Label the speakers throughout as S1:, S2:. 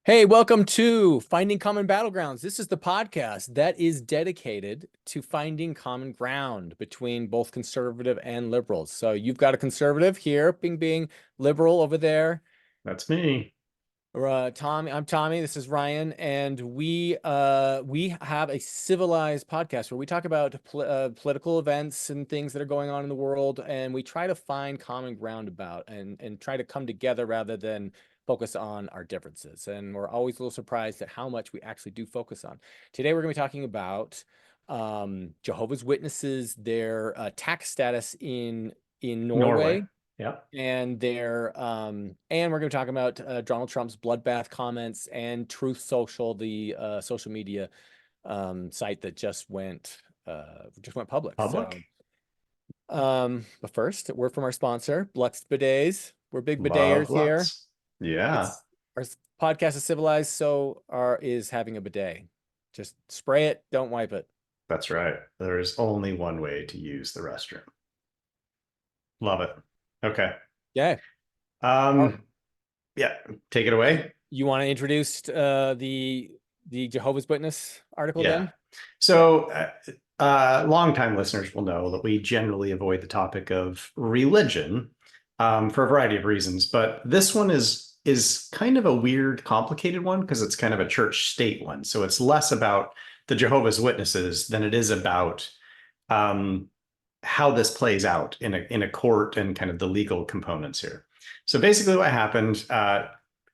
S1: Hey, welcome to Finding Common Battlegrounds. This is the podcast that is dedicated to finding common ground between both conservative and liberals. So you've got a conservative here, being liberal over there.
S2: That's me.
S1: Tommy, I'm Tommy. This is Ryan, and we have a civilized podcast where we talk about political events and things that are going on in the world, and we try to find common ground about and try to come together rather than focus on our differences. And we're always a little surprised at how much we actually do focus on. Today, we're going to be talking about Jehovah's Witnesses, their tax status in
S2: Norway.
S1: Norway,
S2: Yep.
S1: and and we're going to talk about Donald Trump's Bloodbath comments and Truth Social, the social media site that just went public.
S2: Public.
S1: But first, a word from our sponsor, Lux Bidets. We're big
S2: Love
S1: bideters here.
S2: Lux. Yeah.
S1: Our podcast is civilized, so is having a bidet. Just spray it, don't wipe it.
S2: That's right. There's only one way to use the restroom. Love it. Okay.
S1: Yeah.
S2: Yeah, take it away.
S1: You want to introduce the Jehovah's Witness article then?
S2: So longtime listeners will know that we generally avoid the topic of religion for a variety of reasons, but this one is kind of a weird, complicated one because it's kind of a church state one. So it's less about the Jehovah's Witnesses than it is about how this plays out in a court and kind of the legal components here. So basically what happened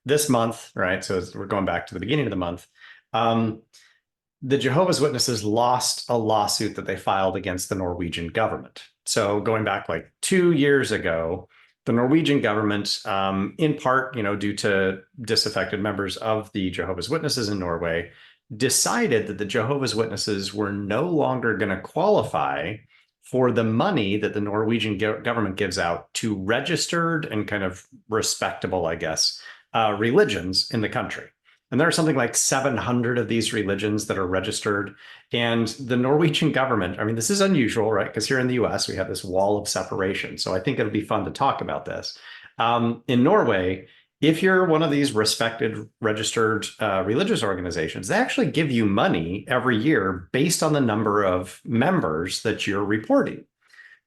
S2: this month, right? So we're going back to the beginning of the month. The Jehovah's Witnesses lost a lawsuit that they filed against the Norwegian government. So going back like 2 years ago, the Norwegian government, in part, due to disaffected members of the Jehovah's Witnesses in Norway, decided that the Jehovah's Witnesses were no longer going to qualify for the money that the Norwegian government gives out to registered and kind of respectable, I guess, religions in the country. And there are something like 700 of these religions that are registered. And the Norwegian government, I mean, this is unusual, right? Because here in the US, we have this wall of separation. So I think it'll be fun to talk about this. In Norway, if you're one of these respected, registered religious organizations, they actually give you money every year based on the number of members that you're reporting.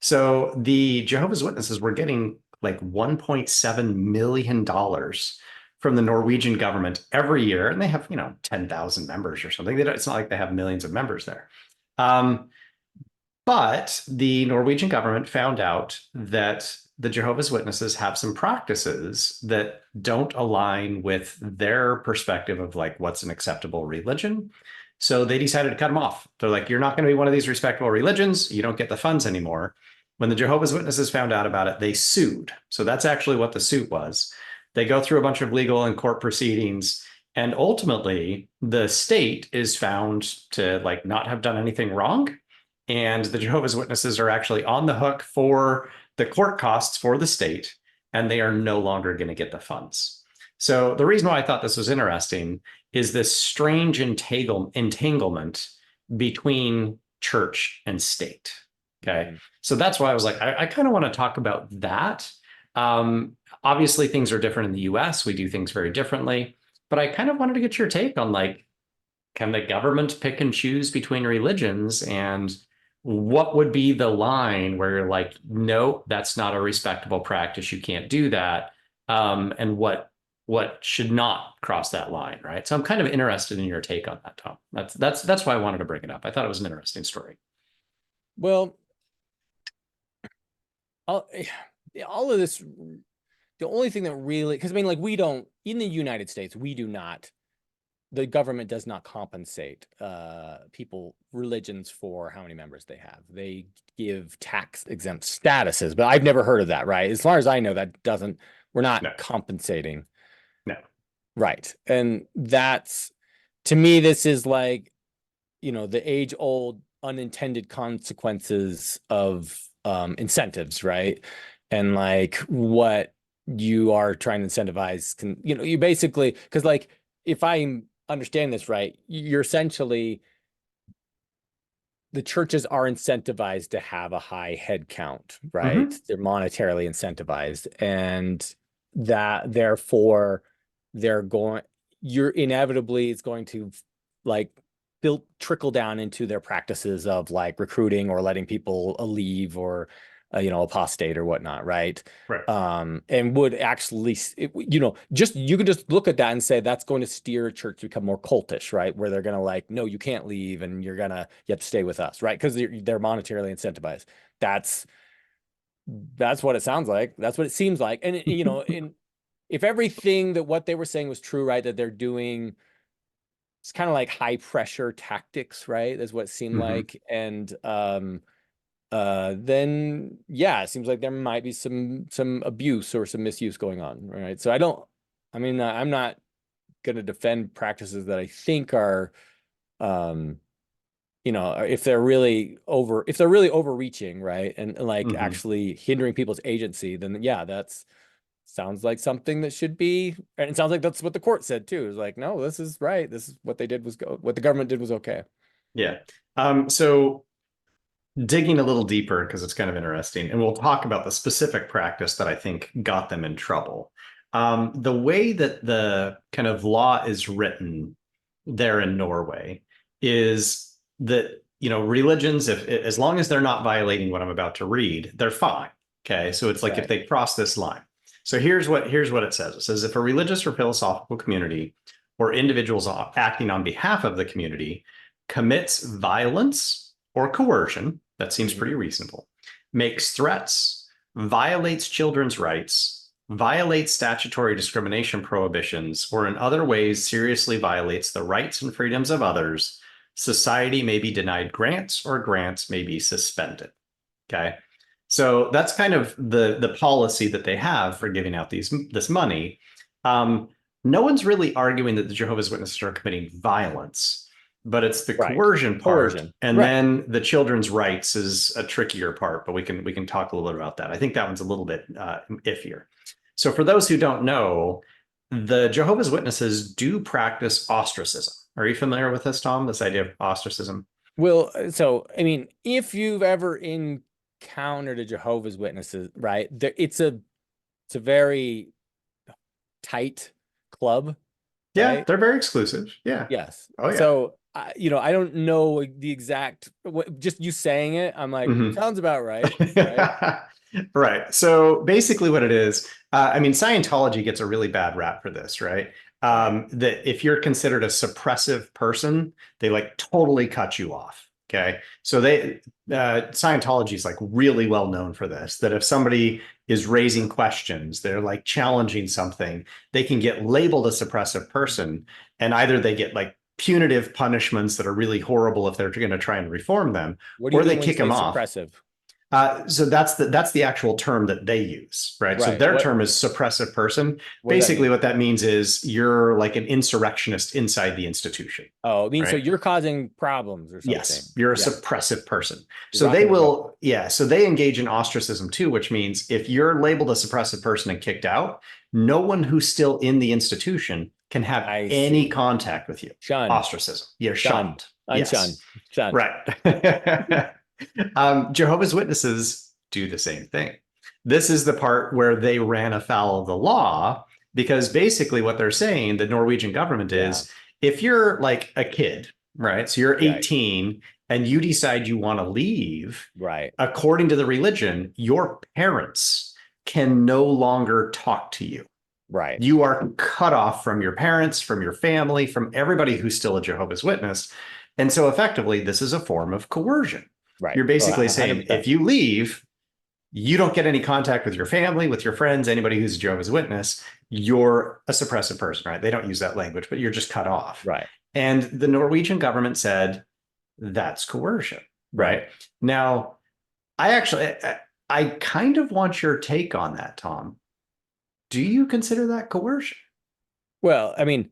S2: So the Jehovah's Witnesses were getting like $1.7 million from the Norwegian government every year. And they have, 10,000 members or something. It's not like they have millions of members there. But the Norwegian government found out that the Jehovah's Witnesses have some practices that don't align with their perspective of like what's an acceptable religion. So they decided to cut them off. They're like, you're not going to be one of these respectable religions. You don't get the funds anymore. When the Jehovah's Witnesses found out about it, they sued. So that's actually what the suit was. They go through a bunch of legal and court proceedings, and ultimately the state is found to like not have done anything wrong. And the Jehovah's Witnesses are actually on the hook for the court costs for the state, and they are no longer going to get the funds. So the reason why I thought this was interesting is this strange entanglement between church and state. Okay. So that's why I was like, I kind of want to talk about that. Obviously, things are different in the US. We do things very differently. But I kind of wanted to get your take on like, can the government pick and choose between religions? And what would be the line where you're like, no, that's not a respectable practice. You can't do that. And what should not cross that line, right? So I'm kind of interested in your take on that, Tom. That's why I wanted to bring it up. I thought it was an interesting story.
S1: Well, all of this, the only thing that really, because I mean, like we don't, in the United States, we do not, the government does not compensate religions for how many members they have. They give tax exempt statuses, but I've never heard of that, right? As far as I know, we're not compensating.
S2: No.
S1: Right. And that's, to me, this is like, the age old unintended consequences of incentives, right? And like what you are trying to incentivize you basically, because like if I understand this right, you're essentially, the churches are incentivized to have a high head count, right? They're monetarily incentivized, and that therefore they're going, you're inevitably it's going to like trickle down into their practices of like recruiting or letting people leave or apostate or whatnot, right?
S2: Right.
S1: And would actually, just you can just look at that and say that's going to steer a church to become more cultish, right? Where they're going to like, no, you can't leave, and you have to stay with us, right? Because they're monetarily incentivized. That's what it sounds like. That's what it seems like. And if everything that what they were saying was true, right, that they're doing, it's kind of like high pressure tactics, right? Is what it seemed like. And then yeah, it seems like there might be some abuse or some misuse going on, right? So I'm not going to defend practices that I think are if they're really overreaching, right? And like actually hindering people's agency, then yeah, that's sounds like something that should be, and it sounds like that's what the court said too. Is like, no, this is right. This is what they did what the government did was okay.
S2: Yeah. So digging a little deeper, because it's kind of interesting, and we'll talk about the specific practice that I think got them in trouble. The way that the kind of law is written there in Norway is that, religions, if as long as they're not violating what I'm about to read, they're fine. Okay. So it's like
S1: Right.
S2: if they cross this line. So here's what it says. It says if a religious or philosophical community or individuals acting on behalf of the community commits violence or coercion, that seems pretty reasonable, makes threats, violates children's rights, violates statutory discrimination prohibitions, or in other ways seriously violates the rights and freedoms of others, society may be denied grants or grants may be suspended. Okay. So that's kind of the policy that they have for giving out this money. No one's really arguing that the Jehovah's Witnesses are committing violence, but it's the
S1: Right.
S2: coercion part,
S1: Coercion.
S2: and
S1: Right.
S2: then the children's rights is a trickier part. But we can talk a little bit about that. I think that one's a little bit iffier. So for those who don't know, the Jehovah's Witnesses do practice ostracism. Are you familiar with this, Tom? This idea of ostracism?
S1: Well, so I mean, if you've ever encountered a Jehovah's Witnesses, right? It's a very tight club,
S2: Yeah,
S1: right?
S2: they're very exclusive. Yeah.
S1: Yes.
S2: Oh yeah.
S1: So I don't know the exact. Just you saying it, I'm like, sounds about right, right?
S2: Right. So basically, what it is, I mean, Scientology gets a really bad rap for this, right? That if you're considered a suppressive person, they like totally cut you off. Okay. So Scientology is like really well known for this, that if somebody is raising questions, they're like challenging something, they can get labeled a suppressive person, and either they get like punitive punishments that are really horrible if they're going to try and reform them,
S1: What do you
S2: or they
S1: mean when you
S2: kick
S1: say
S2: them off.
S1: suppressive?
S2: So that's the actual term that they use, right? So
S1: Right.
S2: their term is suppressive person.
S1: What does that
S2: Basically,
S1: mean?
S2: what that means is you're like an insurrectionist inside the institution,
S1: Oh, I mean, so
S2: right?
S1: you're causing problems or something.
S2: Yes, you're a
S1: Yeah.
S2: suppressive person.
S1: You're
S2: So they
S1: rocking the boat.
S2: will, yeah. So they engage in ostracism too, which means if you're labeled a suppressive person and kicked out, no one who's still in the institution can have
S1: I
S2: any
S1: see.
S2: contact with you.
S1: Shun.
S2: Ostracism. You're
S1: Shun.
S2: shunned.
S1: Unshun.
S2: Yes.
S1: Shun.
S2: Right. Jehovah's Witnesses do the same thing. This is the part where they ran afoul of the law, because basically what they're saying, the Norwegian government is, if you're like a kid, right? So you're 18 and you decide you want to leave,
S1: Right.
S2: according to the religion, your parents can no longer talk to you.
S1: Right.
S2: You are cut off from your parents, from your family, from everybody who's still a Jehovah's Witness. And so effectively, this is a form of coercion.
S1: Right.
S2: You're basically
S1: 100%.
S2: saying, if you leave, you don't get any contact with your family, with your friends, anybody who's a Jehovah's Witness. You're a suppressive person, right? They don't use that language, but you're just cut off.
S1: Right.
S2: And the Norwegian government said, that's coercion, right? Now, I kind of want your take on that, Tom. Do you consider that coercion?
S1: Well, I mean,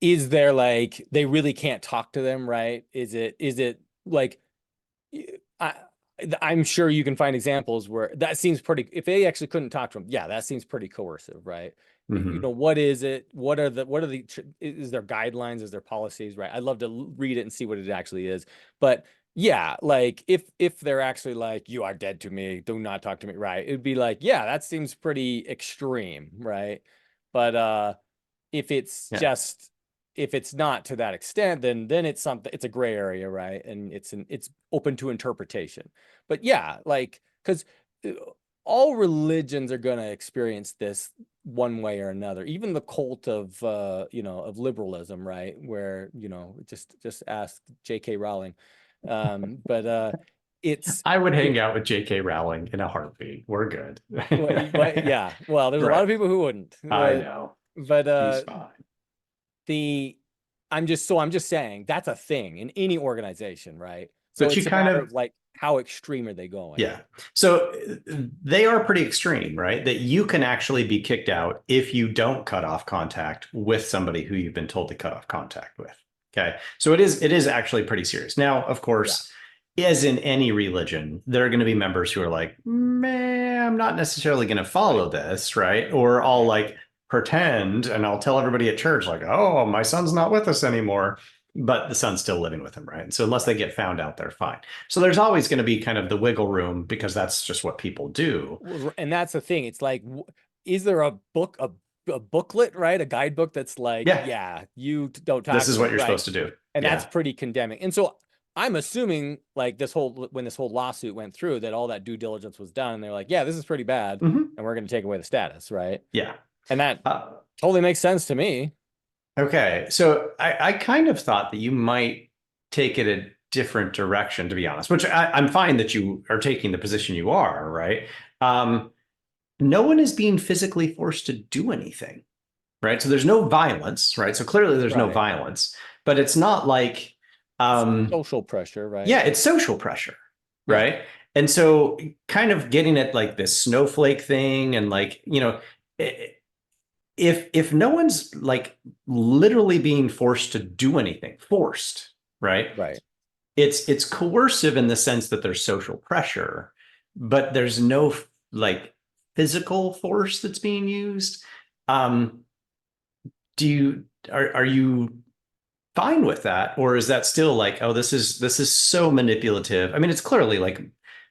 S1: is there like they really can't talk to them, right? Is it like I I'm sure you can find examples where that seems pretty, if they actually couldn't talk to them, yeah, that seems pretty coercive, right? What is it? What are the is there guidelines? Is there policies, right? I'd love to read it and see what it actually is. But yeah, like if they're actually like, you are dead to me, do not talk to me, right? It'd be like, yeah, that seems pretty extreme, right? But if it's
S2: Yeah.
S1: just if it's not to that extent, then it's something, it's a gray area, right? And it's open to interpretation. But yeah, like, because all religions are going to experience this one way or another. Even the cult of of liberalism, right? Where, just ask J.K. Rowling. But it's
S2: I would hang
S1: it,
S2: out with J.K. Rowling in a heartbeat. We're good.
S1: yeah. Well, there's a lot
S2: Right.
S1: of people who wouldn't.
S2: I know.
S1: But
S2: He's fine.
S1: the I'm just saying that's a thing in any organization, right? So
S2: But you
S1: it's a
S2: kind
S1: matter
S2: of,
S1: of like how extreme are they going?
S2: yeah. So they are pretty extreme, right? That you can actually be kicked out if you don't cut off contact with somebody who you've been told to cut off contact with. Okay. So it is actually pretty serious. Now, of
S1: Yeah.
S2: course, as in any religion, there are going to be members who are like, man, I'm not necessarily going to follow this, right? Or I'll like pretend and I'll tell everybody at church, like, oh, my son's not with us anymore. But the son's still living with him, right? So unless they get found out, they're fine. So there's always going to be kind of the wiggle room because that's just what people do.
S1: And that's the thing. It's like, is there a book, a booklet, right? A guidebook that's like,
S2: Yeah,
S1: yeah, you don't
S2: this
S1: talk
S2: is
S1: to
S2: what
S1: it,
S2: you're
S1: right?
S2: supposed to do.
S1: And that's
S2: Yeah.
S1: pretty condemning. And so I'm assuming like when this whole lawsuit went through, that all that due diligence was done, and they're like, yeah, this is pretty bad,
S2: Hmm.
S1: and we're going to take away the status, right?
S2: Yeah.
S1: And that
S2: Uh,
S1: totally makes sense to me.
S2: okay. So I kind of thought that you might take it a different direction, to be honest, which I'm fine that you are taking the position you are, right? Um, no one is being physically forced to do anything, right? So there's no violence, right? So clearly there's no
S1: Right.
S2: violence, but it's not like,
S1: Social pressure, right?
S2: yeah, it's social pressure,
S1: Yeah.
S2: right? And so kind of getting at like this snowflake thing and like, if no one's like literally being forced to do anything, forced, right?
S1: Right.
S2: It's coercive in the sense that there's social pressure, but there's no like physical force that's being used. Um, are you fine with that, or is that still like, oh, this is so manipulative? I mean, it's clearly like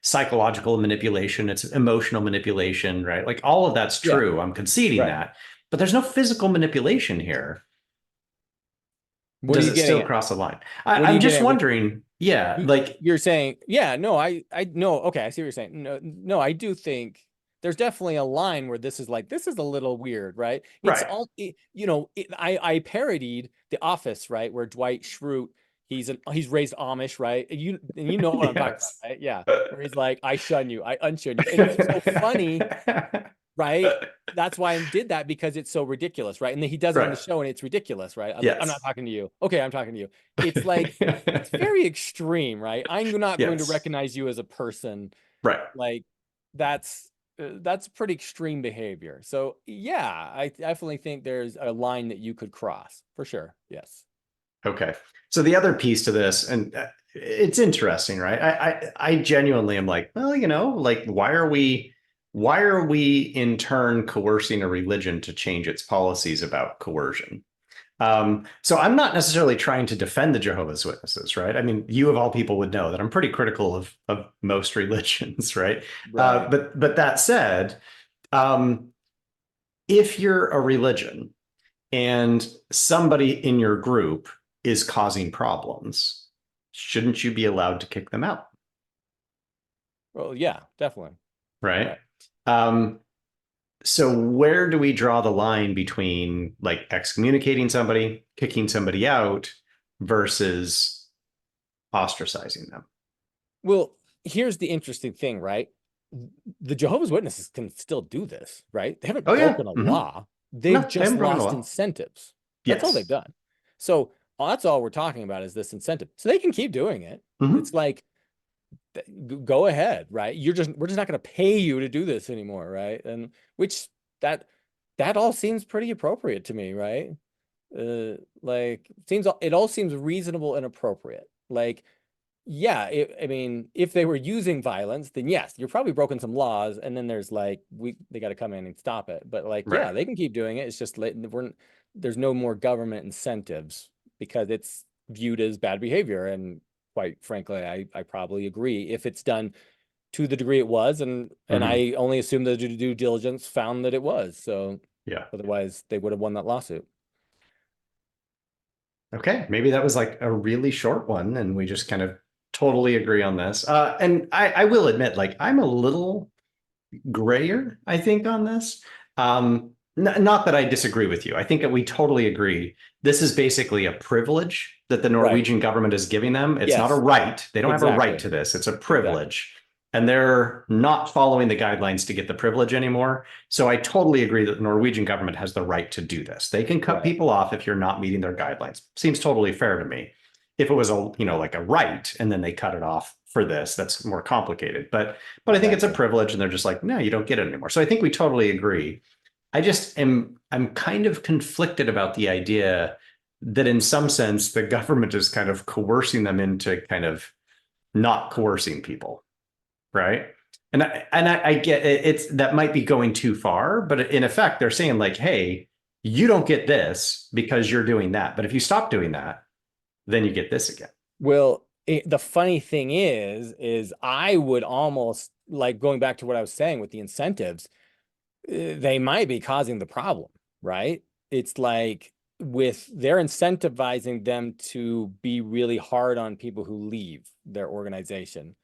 S2: psychological manipulation, it's emotional manipulation, right? Like all of that's
S1: Yeah.
S2: true. I'm conceding
S1: Right.
S2: that, but there's no physical manipulation here.
S1: What are
S2: Does
S1: you
S2: it
S1: getting
S2: still
S1: at?
S2: cross a line?
S1: What are
S2: I'm
S1: you
S2: just
S1: getting at?
S2: wondering. Yeah, like
S1: You're saying, yeah, no, I no, okay, I see what you're saying. No, no, I do think there's definitely a line where this is like, this is a little weird, right? It's
S2: right.
S1: all, I parodied The Office, right? Where Dwight Schrute, he's raised Amish, right? And you know what I'm talking about,
S2: Yes.
S1: right? Yeah. Where he's like, I shun you, I unshun you. And it's so funny, right? That's why I did that, because it's so ridiculous, right? And then he does it on the
S2: Right.
S1: show and it's ridiculous, right? I'm like, I'm not
S2: Yes.
S1: talking to you. Okay, I'm talking to you. It's like, it's very extreme, right? I'm not going to
S2: Yes.
S1: recognize you as a person.
S2: Right.
S1: Like, that's pretty extreme behavior. So yeah, I definitely think there's a line that you could cross for sure. Yes.
S2: Okay. So the other piece to this, and it's interesting, right? I genuinely am like, well, like why are we in turn coercing a religion to change its policies about coercion? So I'm not necessarily trying to defend the Jehovah's Witnesses, right? I mean, you of all people would know that I'm pretty critical of most religions, right?
S1: Right.
S2: But that said, um, if you're a religion and somebody in your group is causing problems, shouldn't you be allowed to kick them out?
S1: Well, yeah, definitely.
S2: Right.
S1: Right.
S2: Um, so where do we draw the line between like excommunicating somebody, kicking somebody out versus ostracizing them?
S1: Well, here's the interesting thing, right? The Jehovah's Witnesses can still do this, right? They haven't
S2: Oh yeah.
S1: broken a
S2: Hmm.
S1: law. They've
S2: No, they
S1: just
S2: haven't broken the
S1: lost
S2: law.
S1: incentives. That's all they've
S2: Yes.
S1: done. So that's all we're talking about is this incentive. So they can keep doing it.
S2: Hmm.
S1: It's like, go ahead, right? We're just not going to pay you to do this anymore, right? And which that that all seems pretty appropriate to me, right? Like it all seems reasonable and appropriate. Like, yeah, I mean, if they were using violence, then yes, you're probably broken some laws, and then there's like they got to come in and stop it. But like,
S2: Right.
S1: yeah, they can keep doing it. It's just there's no more government incentives because it's viewed as bad behavior. And quite frankly, I probably agree if it's done to the degree it was, and
S2: Hmm.
S1: I only assume the due diligence found that it was. So
S2: Yeah.
S1: Otherwise, they would have won that lawsuit.
S2: Okay, maybe that was like a really short one, and we just kind of totally agree on this. And I will admit, like, I'm a little grayer, I think, on this. Not that I disagree with you. I think that we totally agree. This is basically a privilege that the
S1: Right.
S2: Norwegian government is giving them. It's not a
S1: Yes,
S2: right. They don't have a right
S1: exactly.
S2: to this. It's a
S1: Exactly.
S2: privilege. And they're not following the guidelines to get the privilege anymore. So I totally agree that the Norwegian government has the right to do this. They can cut
S1: Right.
S2: people off if you're not meeting their guidelines. Seems totally fair to me. If it was a, like a right and then they cut it off for this, that's more complicated. But I think it's a
S1: Exactly.
S2: privilege and they're just like, no, you don't get it anymore. So I think we totally agree. I'm kind of conflicted about the idea that in some sense the government is kind of coercing them into kind of not coercing people, right? And I get it, it's that might be going too far, but in effect they're saying like, hey, you don't get this because you're doing that. But if you stop doing that, then you get this again.
S1: Well, the funny thing is I would almost like going back to what I was saying with the incentives, they might be causing the problem, right? It's like with they're incentivizing them to be really hard on people who leave their organization.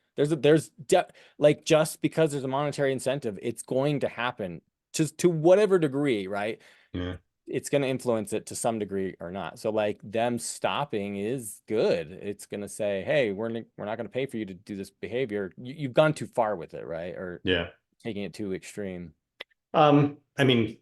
S1: Like just because there's a monetary incentive, it's going to happen just to whatever degree, right?
S2: Yeah.
S1: It's going to influence it to some degree or not. So like them stopping is good. It's going to say, hey, we're not going to pay for you to do this behavior. You've gone too far with it, right? Or
S2: Yeah.
S1: taking it too extreme.
S2: I mean,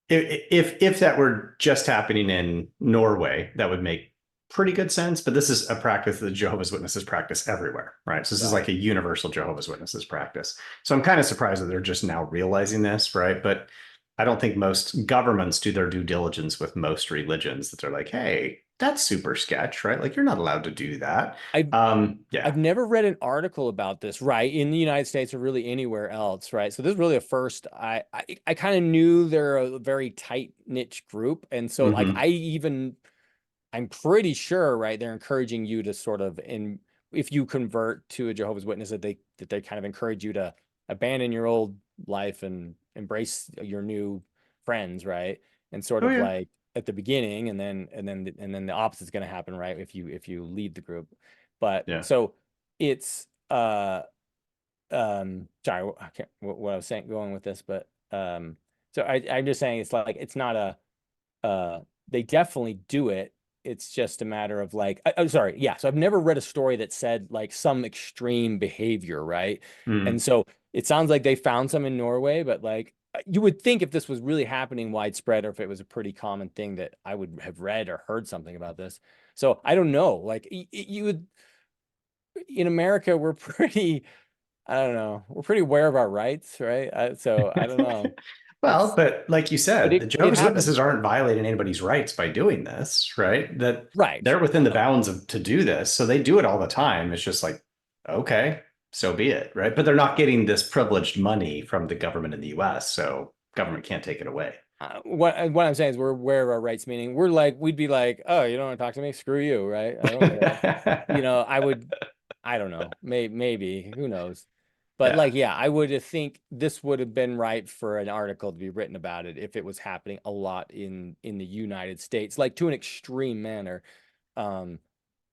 S2: if that were just happening in Norway, that would make pretty good sense. But this is a practice that Jehovah's Witnesses practice everywhere, right? So this is like
S1: Right.
S2: a universal Jehovah's Witnesses practice. So I'm kind of surprised that they're just now realizing this, right? But I don't think most governments do their due diligence with most religions that they're like, hey, that's super sketch, right? Like you're not allowed to do that.
S1: I
S2: Yeah.
S1: I've never read an article about this, right, in the United States or really anywhere else, right? So this is really a first. I kind of knew they're a very tight niche group, and so like
S2: Hmm.
S1: I'm pretty sure, right, they're encouraging you to sort of if you convert to a Jehovah's Witness that they kind of encourage you to abandon your old life and embrace your new friends, right? And sort
S2: Oh
S1: of
S2: yeah.
S1: like at the beginning, and then the opposite is going to happen, right? If you leave the group. But
S2: Yeah.
S1: so it's sorry, I can't what I was saying going with this, but so I'm just saying it's like it's not a they definitely do it. It's just a matter of like I'm sorry, yeah. So I've never read a story that said like some extreme behavior, right? And
S2: Mm.
S1: so it sounds like they found some in Norway, but like you would think if this was really happening widespread or if it was a pretty common thing that I would have read or heard something about this. So I don't know. Like you would in America, we're pretty, I don't know, we're pretty aware of our rights, right? So I don't know.
S2: Well,
S1: It's
S2: but like you
S1: but
S2: said, the
S1: it
S2: Jehovah's
S1: happens.
S2: Witnesses aren't violating anybody's rights by doing this, right? That
S1: Right.
S2: they're within the bounds of to do this. So they do it all the time. It's just like, okay, so be it, right? But they're not getting this privileged money from the government in the US, so government can't take it away.
S1: What I'm saying is we're aware of our rights, meaning we're like we'd be like, oh, you don't want to talk to me? Screw you, right? I don't care. I would, I don't know, maybe who knows, but
S2: Yeah.
S1: like, yeah, I would think this would have been right for an article to be written about it if it was happening a lot in the United States, like to an extreme manner. Um,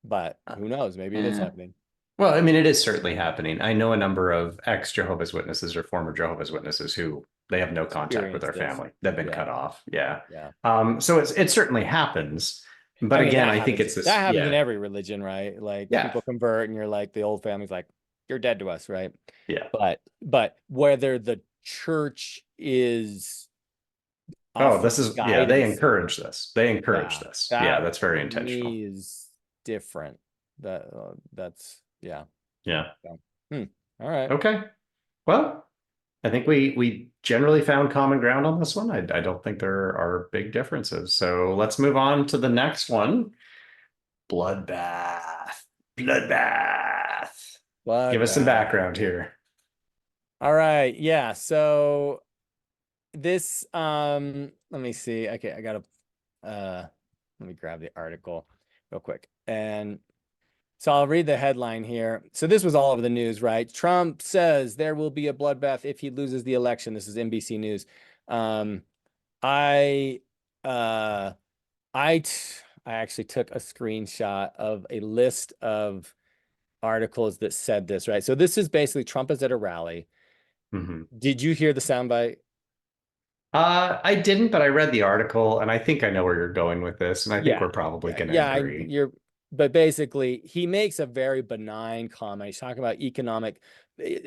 S1: but who knows? Maybe it is
S2: Yeah.
S1: happening.
S2: Well, I mean, it is certainly happening. I know a number of ex-Jehovah's Witnesses or former Jehovah's Witnesses who they have no contact with
S1: Experience
S2: their
S1: this.
S2: family. They've been
S1: Yeah,
S2: cut off. Yeah.
S1: yeah.
S2: So it certainly happens. But
S1: I mean,
S2: again, I think it's
S1: that
S2: this,
S1: happens in
S2: yeah,
S1: every religion, right? Like
S2: yeah,
S1: people convert and you're like the old family's like, you're dead to us, right?
S2: yeah.
S1: But whether the church is
S2: Oh,
S1: offering
S2: this is, yeah, they
S1: guidance,
S2: encourage this. They encourage
S1: yeah,
S2: this. Yeah,
S1: that
S2: that's very
S1: to
S2: intentional.
S1: me is different. That's yeah.
S2: Yeah.
S1: So, all right.
S2: Okay. Well, I think we generally found common ground on this one. I don't think there are big differences. So let's move on to the next one. Bloodbath. Bloodbath. Give us some
S1: Bloodbath.
S2: background here.
S1: All right. Yeah. So this let me see. Okay, I gotta let me grab the article real quick. And so I'll read the headline here. So this was all over the news, right? Trump says there will be a bloodbath if he loses the election. This is NBC News. Um, I uh I actually took a screenshot of a list of articles that said this, right? So this is basically Trump is at a rally.
S2: Mhm.
S1: Did you hear the soundbite?
S2: I didn't, but I read the article, and I think I know where you're going with this, and I think
S1: Yeah,
S2: we're probably
S1: yeah,
S2: going to
S1: yeah.
S2: agree.
S1: But basically, he makes a very benign comment. He's talking about economic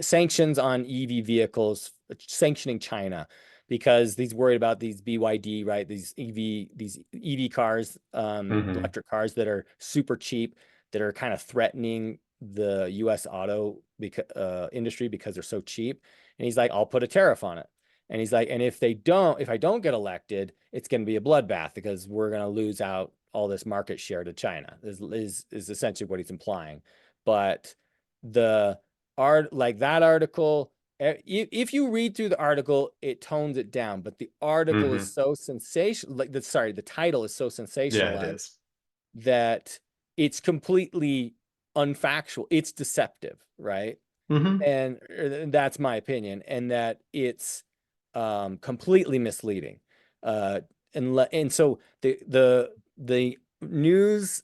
S1: sanctions on EV vehicles, sanctioning China because he's worried about these BYD, right? These EV cars,
S2: Hmm.
S1: electric cars that are super cheap, that are kind of threatening the U.S. auto industry because they're so cheap. And he's like, I'll put a tariff on it. And he's like, and if I don't get elected, it's going to be a bloodbath because we're going to lose out all this market share to China, is essentially what he's implying. But the like that article, if you read through the article, it tones it down, but the article is
S2: Hmm.
S1: so sensational, the title is so
S2: Yeah, it
S1: sensationalized
S2: is.
S1: that it's completely unfactual. It's deceptive, right?
S2: Hmm.
S1: And that's my opinion, and that it's completely misleading. Uh, and so the news,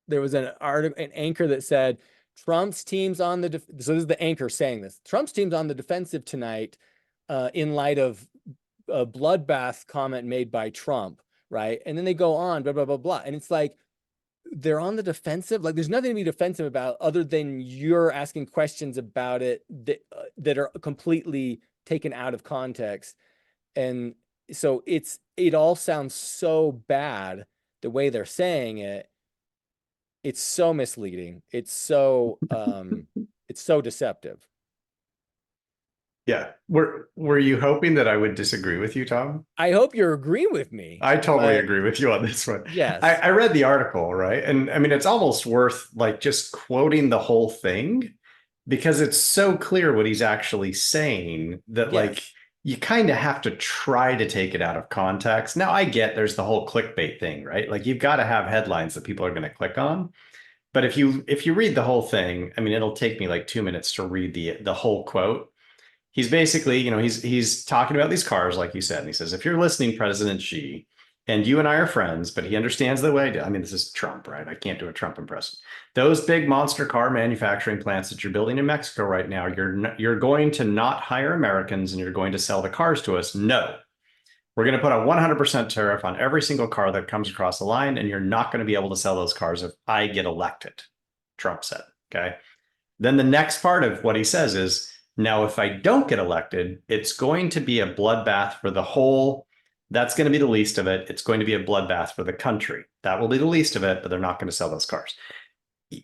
S1: there was an article, an anchor that said Trump's team's on the so this is the anchor saying this. Trump's team's on the defensive tonight, in light of a bloodbath comment made by Trump, right? And then they go on, blah blah blah blah, and it's like they're on the defensive. Like there's nothing to be defensive about other than you're asking questions about it that are completely taken out of context. And so it all sounds so bad the way they're saying it. It's so misleading. It's so deceptive.
S2: Yeah. Were you hoping that I would disagree with you, Tom?
S1: I hope you're agreeing with me,
S2: I totally
S1: but
S2: agree with you on this one.
S1: yes,
S2: I read the article, right? And I mean, it's almost worth like just quoting the whole thing because it's so clear what he's actually saying that like
S1: yes,
S2: you kind of have to try to take it out of context. Now, I get there's the whole clickbait thing, right? Like you've got to have headlines that people are going to click on. But if you read the whole thing, I mean, it'll take me like 2 minutes to read the whole quote. He's basically, he's talking about these cars, like you said, and he says, if you're listening, President Xi, and you and I are friends, but he understands the way I do. I mean, this is Trump, right? I can't do a Trump impression. Those big monster car manufacturing plants that you're building in Mexico right now, you're going to not hire Americans and you're going to sell the cars to us. No, we're going to put a 100% tariff on every single car that comes across the line, and you're not going to be able to sell those cars if I get elected, Trump said. Okay. Then the next part of what he says is, now, if I don't get elected, it's going to be a bloodbath for the whole. That's going to be the least of it. It's going to be a bloodbath for the country. That will be the least of it, but they're not going to sell those cars.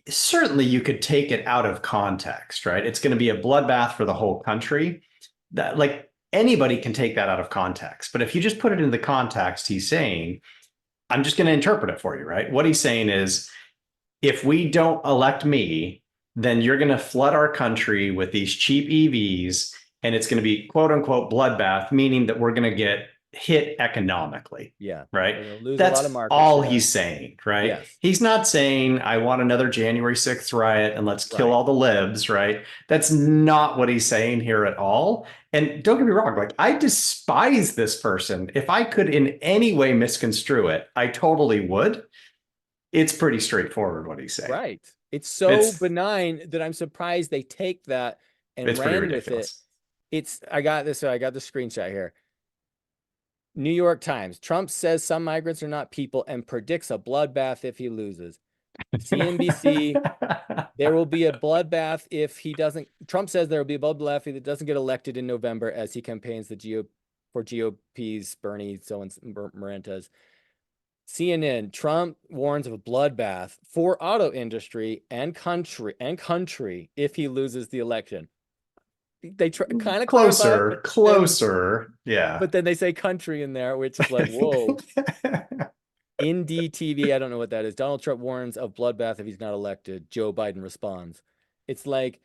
S2: Certainly, you could take it out of context, right? It's going to be a bloodbath for the whole country. That, like, anybody can take that out of context. But if you just put it in the context, he's saying, I'm just going to interpret it for you, right? What he's saying is, if we don't elect me, then you're going to flood our country with these cheap EVs, and it's going to be quote unquote bloodbath, meaning that we're going to get hit economically,
S1: yeah,
S2: right?
S1: we're gonna lose a lot of
S2: That's
S1: market
S2: all
S1: share.
S2: he's saying, right?
S1: Yes,
S2: He's not saying, I want another January 6th riot and let's kill
S1: right.
S2: all the libs, right? That's not what he's saying here at all. And don't get me wrong, like I despise this person. If I could in any way misconstrue it, I totally would. It's pretty straightforward what he's saying.
S1: Right. It's so
S2: It's
S1: benign that I'm surprised they take that and
S2: it's pretty
S1: ran with it.
S2: ridiculous.
S1: I got this, I got the screenshot here. New York Times. Trump says some migrants are not people and predicts a bloodbath if he loses. CNBC, there will be a bloodbath if he doesn't. Trump says there will be a bloodbath if he doesn't get elected in November as he campaigns for GOP's Bernie so and Marentes. CNN, Trump warns of a bloodbath for auto industry and country if he loses the election. They kind of clarify,
S2: Closer,
S1: but then
S2: closer. Yeah.
S1: they say country in there, which is like, whoa. Indie TV, I don't know what that is. Donald Trump warns of bloodbath if he's not elected. Joe Biden responds. It's like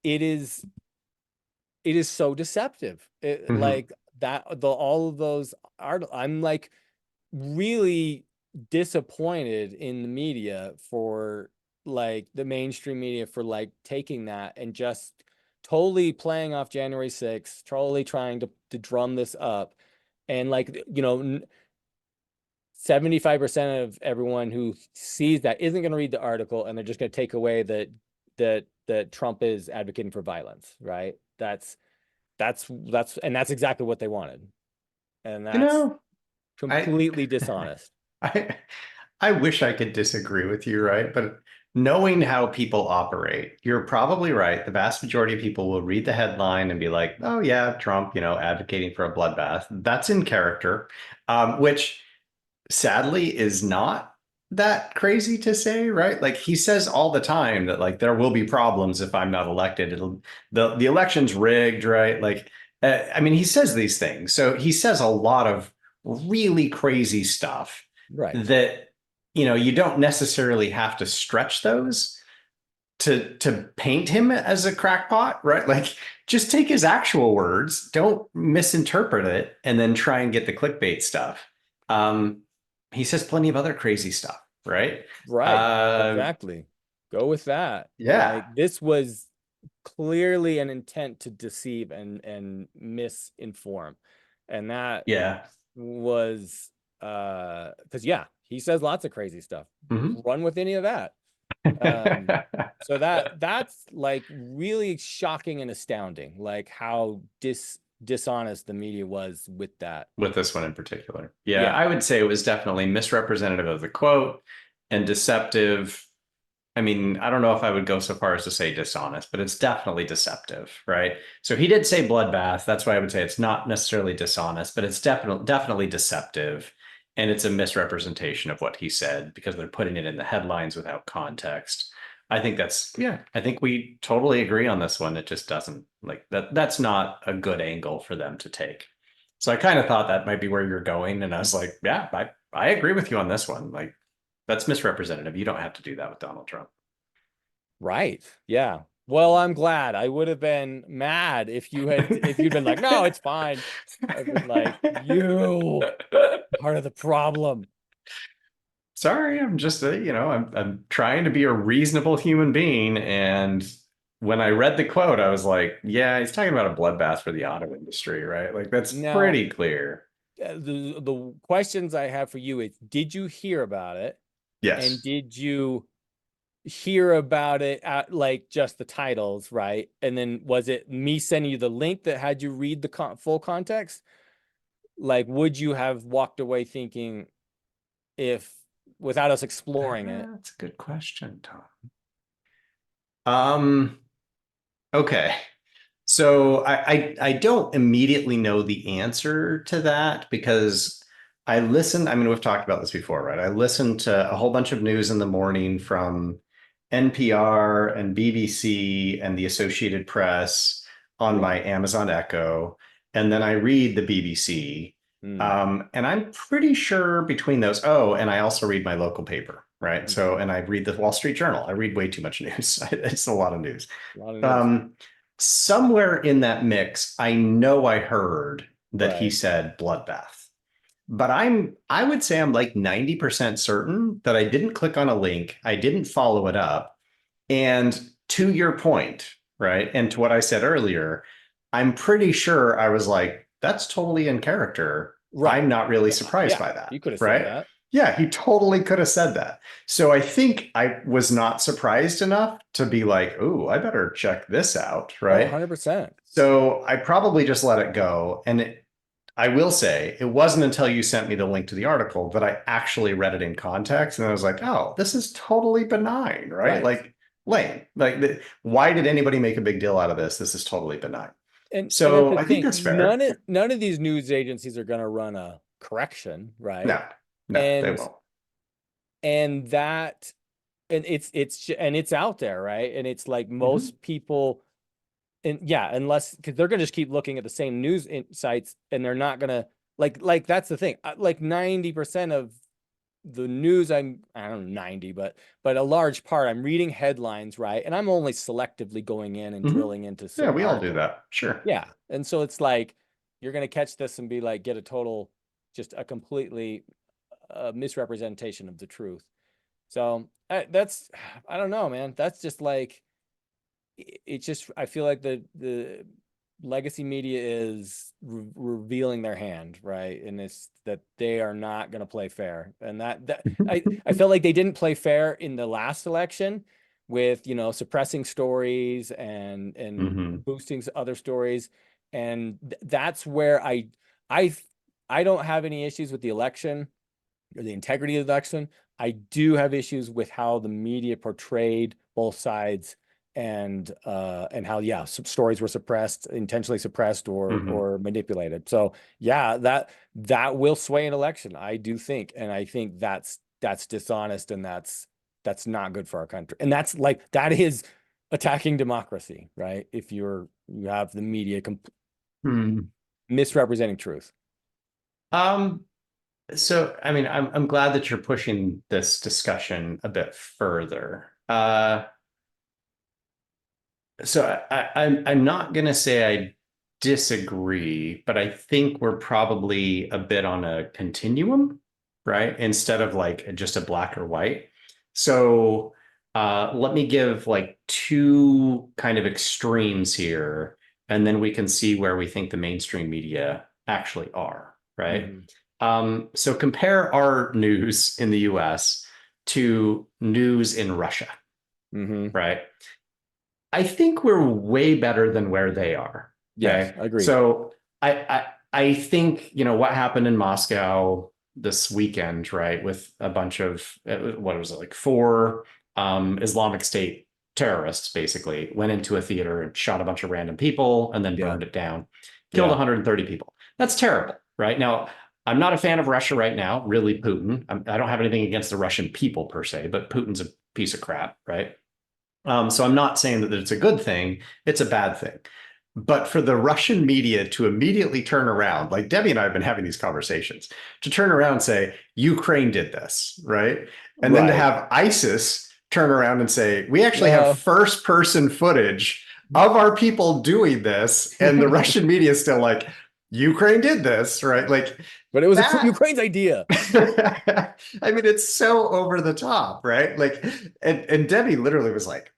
S1: it is so deceptive.
S2: Mhm.
S1: Like that all of those are I'm like really disappointed in the media for like the mainstream media for like taking that and just totally playing off January 6th, totally trying to drum this up And like, 75% of everyone who sees that isn't going to read the article, and they're just going to take away that Trump is advocating for violence, right? That's exactly what they wanted. And
S2: You
S1: that's
S2: know, I
S1: completely dishonest.
S2: I I wish I could disagree with you, right? But knowing how people operate, you're probably right. The vast majority of people will read the headline and be like, "Oh yeah, Trump, advocating for a bloodbath." That's in character, which sadly is not that crazy to say, right? Like he says all the time that like there will be problems if I'm not elected. The election's rigged, right? Like I mean, he says these things. So he says a lot of really crazy stuff
S1: Right.
S2: that you don't necessarily have to stretch those to paint him as a crackpot, right? Like just take his actual words, don't misinterpret it, and then try and get the clickbait stuff. Um, he says plenty of other crazy stuff, right?
S1: Right. Exactly. Go with that.
S2: Yeah,
S1: Like this was clearly an intent to deceive and misinform. And that
S2: yeah.
S1: was because yeah, he says lots of crazy stuff.
S2: Mhm.
S1: Run with any of that. Um, so that's like really shocking and astounding, like how dishonest the media was with that.
S2: With this one in particular. Yeah,
S1: Yeah.
S2: I would say it was definitely misrepresentative of the quote and deceptive. I mean, I don't know if I would go so far as to say dishonest, but it's definitely deceptive, right? So he did say bloodbath. That's why I would say it's not necessarily dishonest, but it's definitely deceptive. And it's a misrepresentation of what he said because they're putting it in the headlines without context. I think yeah, I think we totally agree on this one. It just doesn't like that's not a good angle for them to take. So I kind of thought that might be where you're going. And I was like, yeah, I agree with you on this one. Like, that's misrepresentative. You don't have to do that with Donald Trump.
S1: Right. Yeah. Well, I'm glad. I would have been mad if you'd been like, no, it's fine. I've been like, you part of the problem.
S2: Sorry, I'm just I'm trying to be a reasonable human being, and when I read the quote, I was like, yeah, he's talking about a bloodbath for the auto industry, right? Like that's
S1: Now,
S2: pretty clear.
S1: the questions I have for you is, did you hear about it? And
S2: Yes.
S1: did you hear about it at like just the titles, right? And then was it me sending you the link that had you read the full context? Like, would you have walked away thinking if without us exploring it?
S2: That's a good question, Tom. Um, okay. So I don't immediately know the answer to that because I mean, we've talked about this before, right? I listen to a whole bunch of news in the morning from NPR and BBC and the Associated Press on
S1: Yeah.
S2: my Amazon Echo. And then I read the BBC.
S1: Mm.
S2: And I'm pretty sure between those, oh, and I also read my local paper, right? So,
S1: Mhm.
S2: and I read the Wall Street Journal. I read way too much news. It's a lot of news.
S1: A lot of news.
S2: Um, Somewhere in that mix, I know I heard that he
S1: Right.
S2: said bloodbath. But I would say I'm like 90% certain that I didn't click on a link, I didn't follow it up. And to your point, right? And to what I said earlier, I'm pretty sure I was like, that's totally in character.
S1: Right.
S2: I'm not really surprised
S1: Yeah.
S2: by that,
S1: You could have said
S2: right?
S1: that.
S2: Yeah, he totally could have said that. So I think I was not surprised enough to be like, oh, I better check this out,
S1: Oh,
S2: right?
S1: 100%.
S2: So I probably just let it go. And I will say it wasn't until you sent me the link to the article that I actually read it in context. And I was like, oh, this is totally benign, right?
S1: Right.
S2: Like, lame. Like, why did anybody make a big deal out of this? This is totally benign.
S1: And that's
S2: So
S1: the
S2: I think
S1: thing.
S2: that's fair.
S1: None of these news agencies are going to run a correction, right?
S2: No, no, they
S1: And
S2: won't.
S1: and that and it's out there, right? And it's like
S2: Mhm.
S1: most people, and yeah, unless because they're gonna just keep looking at the same news sites, and they're not gonna like that's the thing. Like 90% of the news, I don't know 90, but a large part, I'm reading headlines, right? And I'm only selectively going in and
S2: Mhm.
S1: drilling into
S2: Yeah,
S1: certain
S2: we all do
S1: articles.
S2: that. Sure.
S1: Yeah, and so it's like you're gonna catch this and be like, get a total, just a completely misrepresentation of the truth. So that's, I don't know, man. That's just like, it's just, I feel like the legacy media is revealing their hand, right? And it's that they are not going to play fair. And that I felt like they didn't play fair in the last election with, you know, suppressing stories and
S2: Mhm.
S1: boosting other stories. And that's where I I don't have any issues with the election or the integrity of the election. I do have issues with how the media portrayed both sides and how some stories were suppressed, intentionally suppressed
S2: Mhm.
S1: or manipulated. So yeah, that will sway an election, I do think, and I think that's dishonest and that's not good for our country. And that's like that is attacking democracy, right? If you have the media
S2: Hmm.
S1: misrepresenting truth.
S2: Um, so I mean, I'm glad that you're pushing this discussion a bit further. So I'm not gonna say I disagree, but I think we're probably a bit on a continuum, right? Instead of like just a black or white. So let me give like two kind of extremes here, and then we can see where we think the mainstream media actually are, right?
S1: Mhm.
S2: So compare our news in the US to news in Russia,
S1: Mhm.
S2: right? I think we're way better than where they are.
S1: Yes,
S2: Okay.
S1: agreed.
S2: So I think, you know, what happened in Moscow this weekend, right, with a bunch of what was it, like four Islamic State terrorists basically went into a theater and shot a bunch of random people and then
S1: Yeah.
S2: burned it down, killed
S1: Yeah.
S2: 130 people. That's terrible, right? Now, I'm not a fan of Russia right now, really Putin. I don't have anything against the Russian people per se, but Putin's a piece of crap, right? So I'm not saying that it's a good thing, it's a bad thing. But for the Russian media to immediately turn around, like Debbie and I have been having these conversations, to turn around and say, Ukraine did this, right? And then to
S1: Right.
S2: have ISIS turn around and say, we actually have
S1: Uh,
S2: first person footage of our people doing this. And the Russian media is still like, Ukraine did this, right? Like
S1: but it was
S2: that.
S1: Ukraine's idea.
S2: I mean, it's so over the top, right? Like, and Debbie literally was like,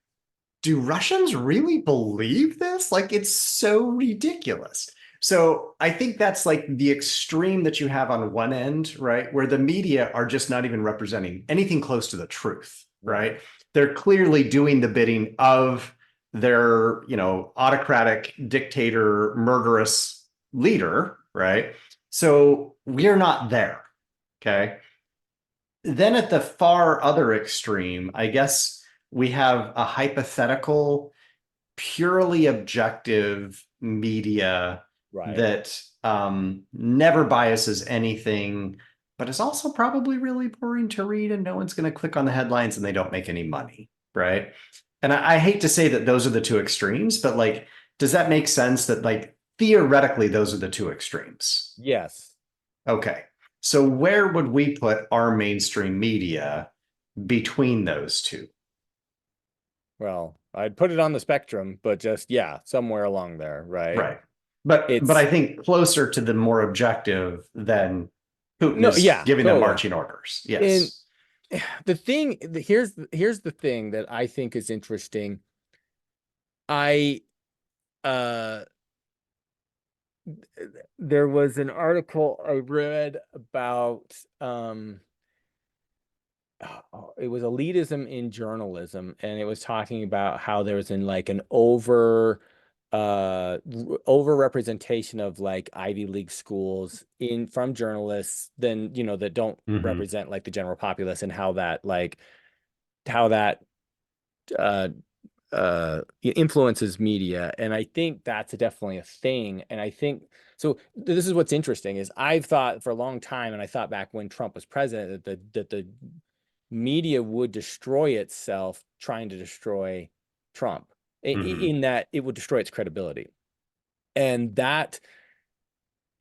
S2: do Russians really believe this? Like, it's so ridiculous. So I think that's like the extreme that you have on one end, right? Where the media are just not even representing anything close to the truth,
S1: Right.
S2: right? They're clearly doing the bidding of their, you know, autocratic dictator, murderous leader, right? So we're not there. Okay. Then at the far other extreme, I guess we have a hypothetical, purely objective media
S1: Right.
S2: that never biases anything, but is also probably really boring to read, and no one's going to click on the headlines and they don't make any money, right? And I hate to say that those are the two extremes, but like, does that make sense that like theoretically those are the two extremes?
S1: Yes.
S2: Okay. So where would we put our mainstream media between those two?
S1: Well, I'd put it on the spectrum, but just yeah, somewhere along there, right?
S2: Right. But
S1: It's
S2: I think closer to the more objective than Putin
S1: no,
S2: is
S1: yeah,
S2: giving them
S1: totally.
S2: marching orders.
S1: And
S2: Yes.
S1: here's the thing that I think is interesting. I uh there was an article I read about it was elitism in journalism, and it was talking about how there was an over representation of like Ivy League schools in from journalists than that don't
S2: Hmm.
S1: represent like the general populace, and how that uh influences media. And I think that's definitely a thing. And I think so. This is what's interesting is I've thought for a long time, and I thought back when Trump was president, that the media would destroy itself trying to destroy Trump,
S2: Hmm.
S1: in that it would destroy its credibility. And that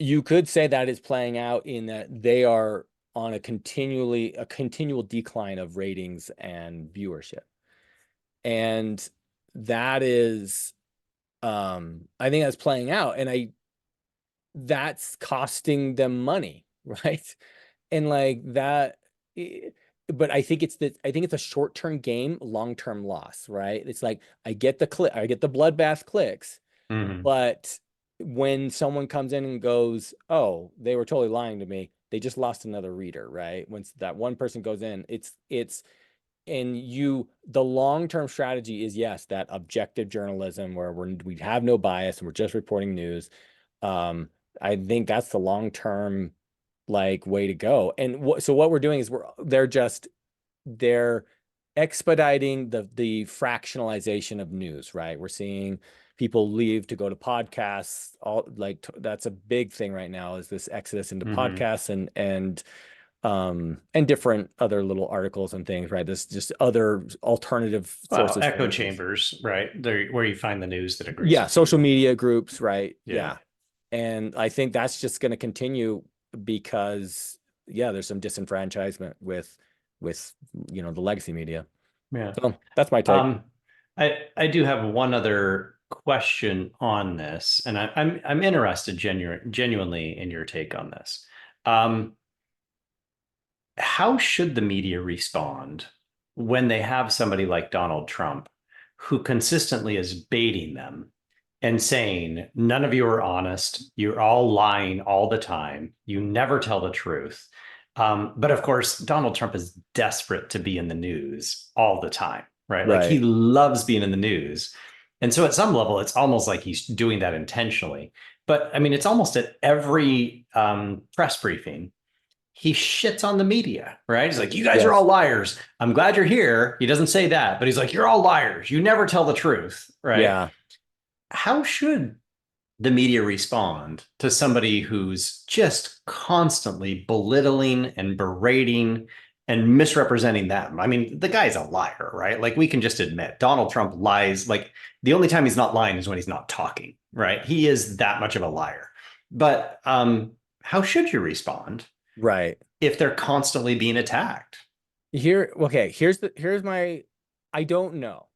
S1: you could say that is playing out in that they are on a continual decline of ratings and viewership. And that is I think that's playing out, and that's costing them money, right? And like that but I think it's a short-term game, long-term loss, right? It's like I get the Bloodbath clicks,
S2: Hmm.
S1: but when someone comes in and goes, oh, they were totally lying to me, they just lost another reader, right? Once that one person goes in, it's and the long-term strategy is, yes, that objective journalism where we have no bias and we're just reporting news. um I think that's the long-term like way to go. And so what we're doing is they're expediting the fractionalization of news, right? We're seeing people leave to go to podcasts. All like that's a big thing right now, is this exodus into
S2: Hmm.
S1: podcasts and different other little articles and things, right? This just other alternative
S2: Well,
S1: sources for
S2: echo
S1: news.
S2: chambers, right? There, where you find the news that agrees
S1: Yeah,
S2: with you.
S1: social media groups, right?
S2: Yeah.
S1: Yeah. And I think that's just going to continue because yeah, there's some disenfranchisement with the legacy media.
S2: Yeah.
S1: So that's my take.
S2: Um, I do have one other question on this, and I'm interested genuinely in your take on this. Um, how should the media respond when they have somebody like Donald Trump who consistently is baiting them and saying, none of you are honest, you're all lying all the time, you never tell the truth. But of course, Donald Trump is desperate to be in the news all the time, right? Like he
S1: Right.
S2: loves being in the news. And so at some level, it's almost like he's doing that intentionally. But I mean, it's almost at every press briefing he shits on the media, right? He's like, you guys are all
S1: Yes.
S2: liars. I'm glad you're here. He doesn't say that, but he's like, you're all liars. You never tell the truth, right?
S1: Yeah.
S2: How should the media respond to somebody who's just constantly belittling and berating and misrepresenting them? I mean, the guy's a liar, right? Like we can just admit Donald Trump lies. Like the only time he's not lying is when he's not talking, right? He is that much of a liar. But how should you respond
S1: Right.
S2: if they're constantly being attacked?
S1: Okay, here's my, I don't know.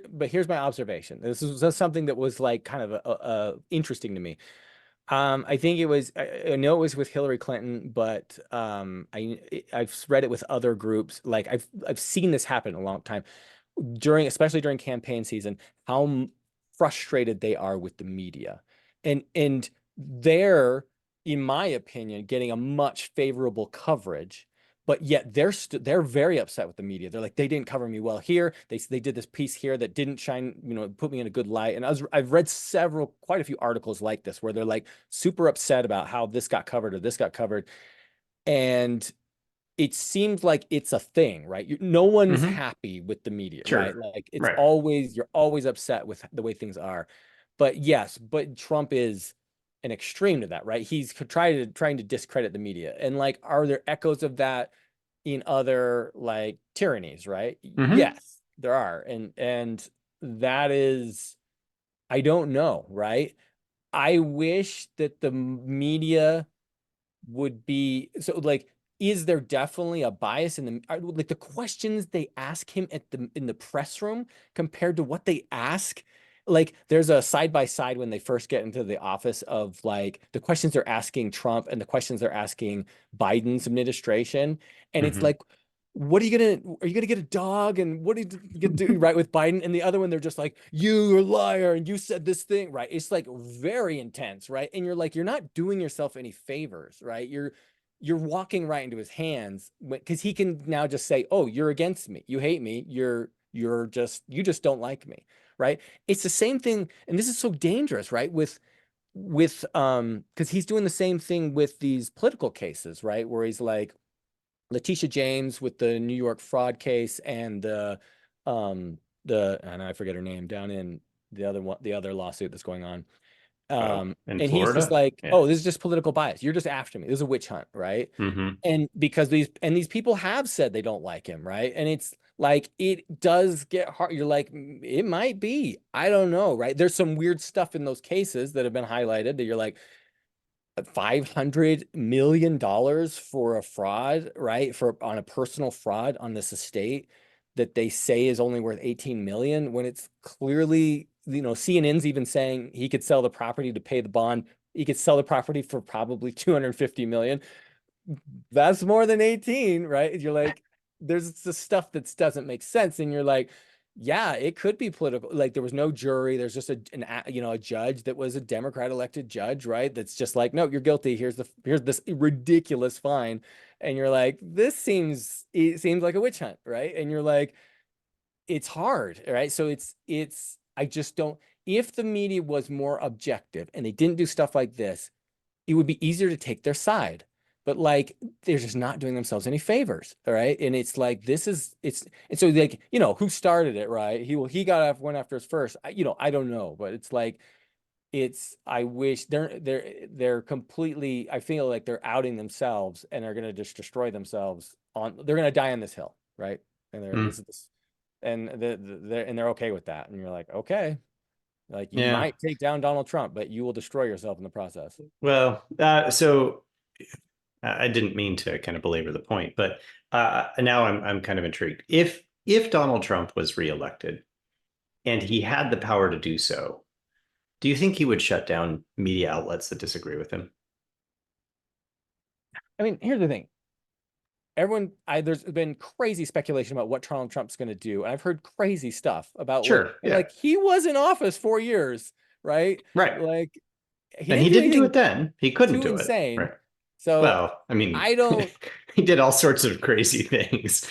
S1: But here's my observation. This is just something that was like kind of interesting to me. I think I know it was with Hillary Clinton, but I've read it with other groups. Like I've seen this happen a long time especially during campaign season, how frustrated they are with the media. And they're, in my opinion, getting a much favorable coverage, but yet they're very upset with the media. They're like, they didn't cover me well here. They did this piece here that didn't shine, put me in a good light. And I've read quite a few articles like this where they're like super upset about how this got covered or this got covered. And it seems like it's a thing, right? No one's
S2: Mm-hmm.
S1: happy with the media, right?
S2: Sure.
S1: Like
S2: Right.
S1: you're always upset with the way things are. But yes, but Trump is an extreme to that, right? He's trying to discredit the media. And like, are there echoes of that in other like tyrannies, right?
S2: Mm-hmm.
S1: Yes, there are. And that is, I don't know, right? I wish that the media would be so like, is there definitely a bias in like the questions they ask him in the press room compared to what they ask? Like there's a side by side when they first get into the office of like the questions they're asking Trump and the questions they're asking Biden's administration. And it's
S2: Mm-hmm.
S1: like, what are you gonna get a dog? And what are you gonna do right with Biden? And the other one, they're just like, you're a liar and you said this thing, right? It's like very intense, right? And you're like, you're not doing yourself any favors, right? You're walking right into his hands because he can now just say, oh, you're against me, you hate me, you just don't like me, right? It's the same thing, and this is so dangerous, right? With because he's doing the same thing with these political cases, right? Where he's like, Letitia James with the New York fraud case and and I forget her name down in the other lawsuit that's going on.
S2: Oh, in
S1: And he's just
S2: Florida?
S1: like,
S2: Yeah.
S1: oh, this is just political bias. You're just after me. This is a witch hunt, right?
S2: Mm-hmm.
S1: And because these people have said they don't like him, right? And it's like it does get hard. You're like, it might be. I don't know, right? There's some weird stuff in those cases that have been highlighted that you're like, $500 million for a fraud, right? For on a personal fraud on this estate that they say is only worth 18 million when it's clearly, CNN's even saying he could sell the property to pay the bond. He could sell the property for probably 250 million. That's more than 18, right? You're like, there's the stuff that doesn't make sense. And you're like, yeah, it could be political. Like there was no jury. There's just a judge that was a Democrat elected judge, right? That's just like, no, you're guilty. Here's this ridiculous fine. And you're like, it seems like a witch hunt, right? And you're like, it's hard, right? So I just don't, if the media was more objective and they didn't do stuff like this, it would be easier to take their side. But like they're just not doing themselves any favors, all right? And it's like and so like who started it, right? Went after us first. I don't know, but it's like I wish they're completely. I feel like they're outing themselves and are gonna just destroy themselves they're gonna die on this hill, right? And
S2: Mm.
S1: they're okay with that, and you're like, okay, like you
S2: Yeah.
S1: might take down Donald Trump, but you will destroy yourself in the process.
S2: Well, so I didn't mean to kind of belabor the point, but now I'm kind of intrigued. If Donald Trump was reelected and he had the power to do so, do you think he would shut down media outlets that disagree with him?
S1: I mean, here's the thing. There's been crazy speculation about what Donald Trump's going to do, and I've heard crazy stuff about
S2: Sure.
S1: and
S2: Yeah.
S1: like he was in office 4 years, right?
S2: Right.
S1: Like he
S2: And
S1: didn't
S2: he
S1: do
S2: didn't do it
S1: anything
S2: then. He couldn't
S1: too
S2: do it.
S1: insane.
S2: Right.
S1: So
S2: Well, I mean,
S1: I don't,
S2: he did all sorts of crazy things.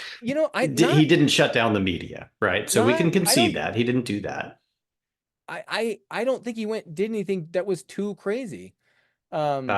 S1: I
S2: He
S1: not
S2: didn't shut down the media, right? So we
S1: not
S2: can
S1: I
S2: concede
S1: don't
S2: that he didn't do that.
S1: I don't think he did anything that was too crazy. Um,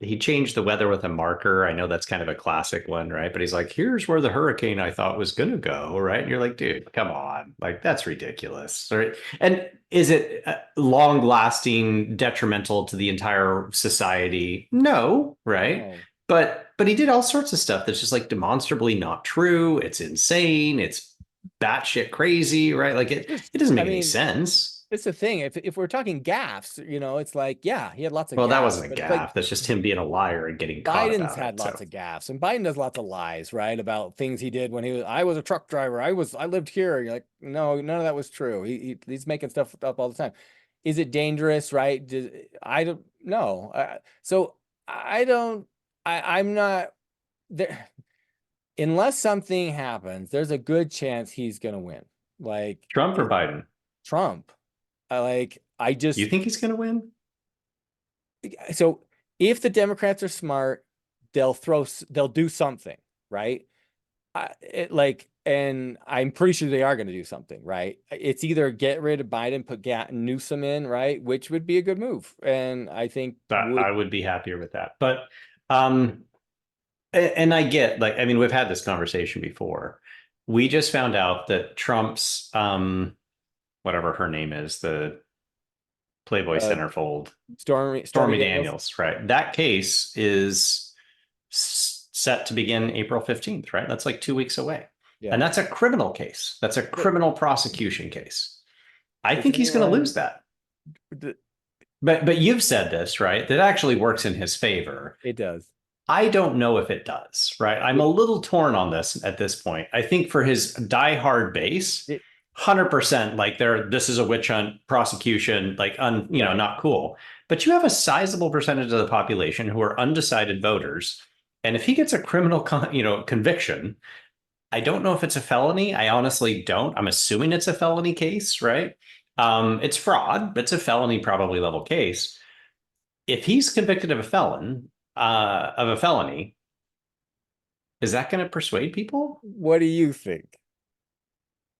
S2: He changed the weather with a marker. I know that's kind of a classic one, right? But he's like, here's where the hurricane I thought was gonna go, right? And you're like, dude, come on. Like, that's ridiculous. Right. And is it long lasting, detrimental to the entire society? No, right?
S1: no,
S2: But he did all sorts of stuff that's just like demonstrably not true. It's insane, it's batshit crazy, right? Like
S1: just
S2: it doesn't
S1: I
S2: make any
S1: mean,
S2: sense.
S1: it's the thing. If we're talking gaffes, it's like, yeah, he had lots of
S2: Well, that
S1: gaffes,
S2: wasn't a
S1: but it's like
S2: gaffe. That's just him being a liar and getting caught
S1: Biden's
S2: about
S1: had
S2: it.
S1: lots
S2: So
S1: of gaffes, and Biden does lots of lies, right? About things he did when I was a truck driver. I lived here. You're like, no, none of that was true. He's making stuff up all the time. Is it dangerous, right? I don't know. So I don't, I'm not there. Unless something happens, there's a good chance he's going to win. Like
S2: Trump or Biden?
S1: Trump. I
S2: You
S1: just,
S2: think he's going to win?
S1: so if the Democrats are smart, they'll do something, right? And I'm pretty sure they are going to do something, right? It's either get rid of Biden, put Newsom in, right? Which would be a good move. And I think
S2: I would be happier with that. But um and I get, like, I mean, we've had this conversation before. We just found out that Trump's whatever her name is, the Playboy
S1: uh,
S2: centerfold,
S1: Stormy
S2: Stormy
S1: Daniels.
S2: Daniels, right? That case is set to begin April 15th, right? That's like 2 weeks away.
S1: Yeah.
S2: And that's a criminal case. That's a
S1: But
S2: criminal prosecution case. I
S1: does
S2: think he's going to
S1: anyone,
S2: lose that.
S1: th-
S2: But you've said this, right? That actually works in his favor.
S1: it does.
S2: I don't know if it does, right? I'm a
S1: It,
S2: little torn on this at this point. I think for his diehard base,
S1: it,
S2: 100% like this is a witch hunt prosecution, like
S1: right.
S2: not cool. But you have a sizable percentage of the population who are undecided voters, and if he gets a criminal conviction, I don't know if it's a felony. I honestly don't. I'm assuming it's a felony case, right? It's fraud, but it's a felony probably level case. If he's convicted of a felony, is that going to persuade people?
S1: What do you think?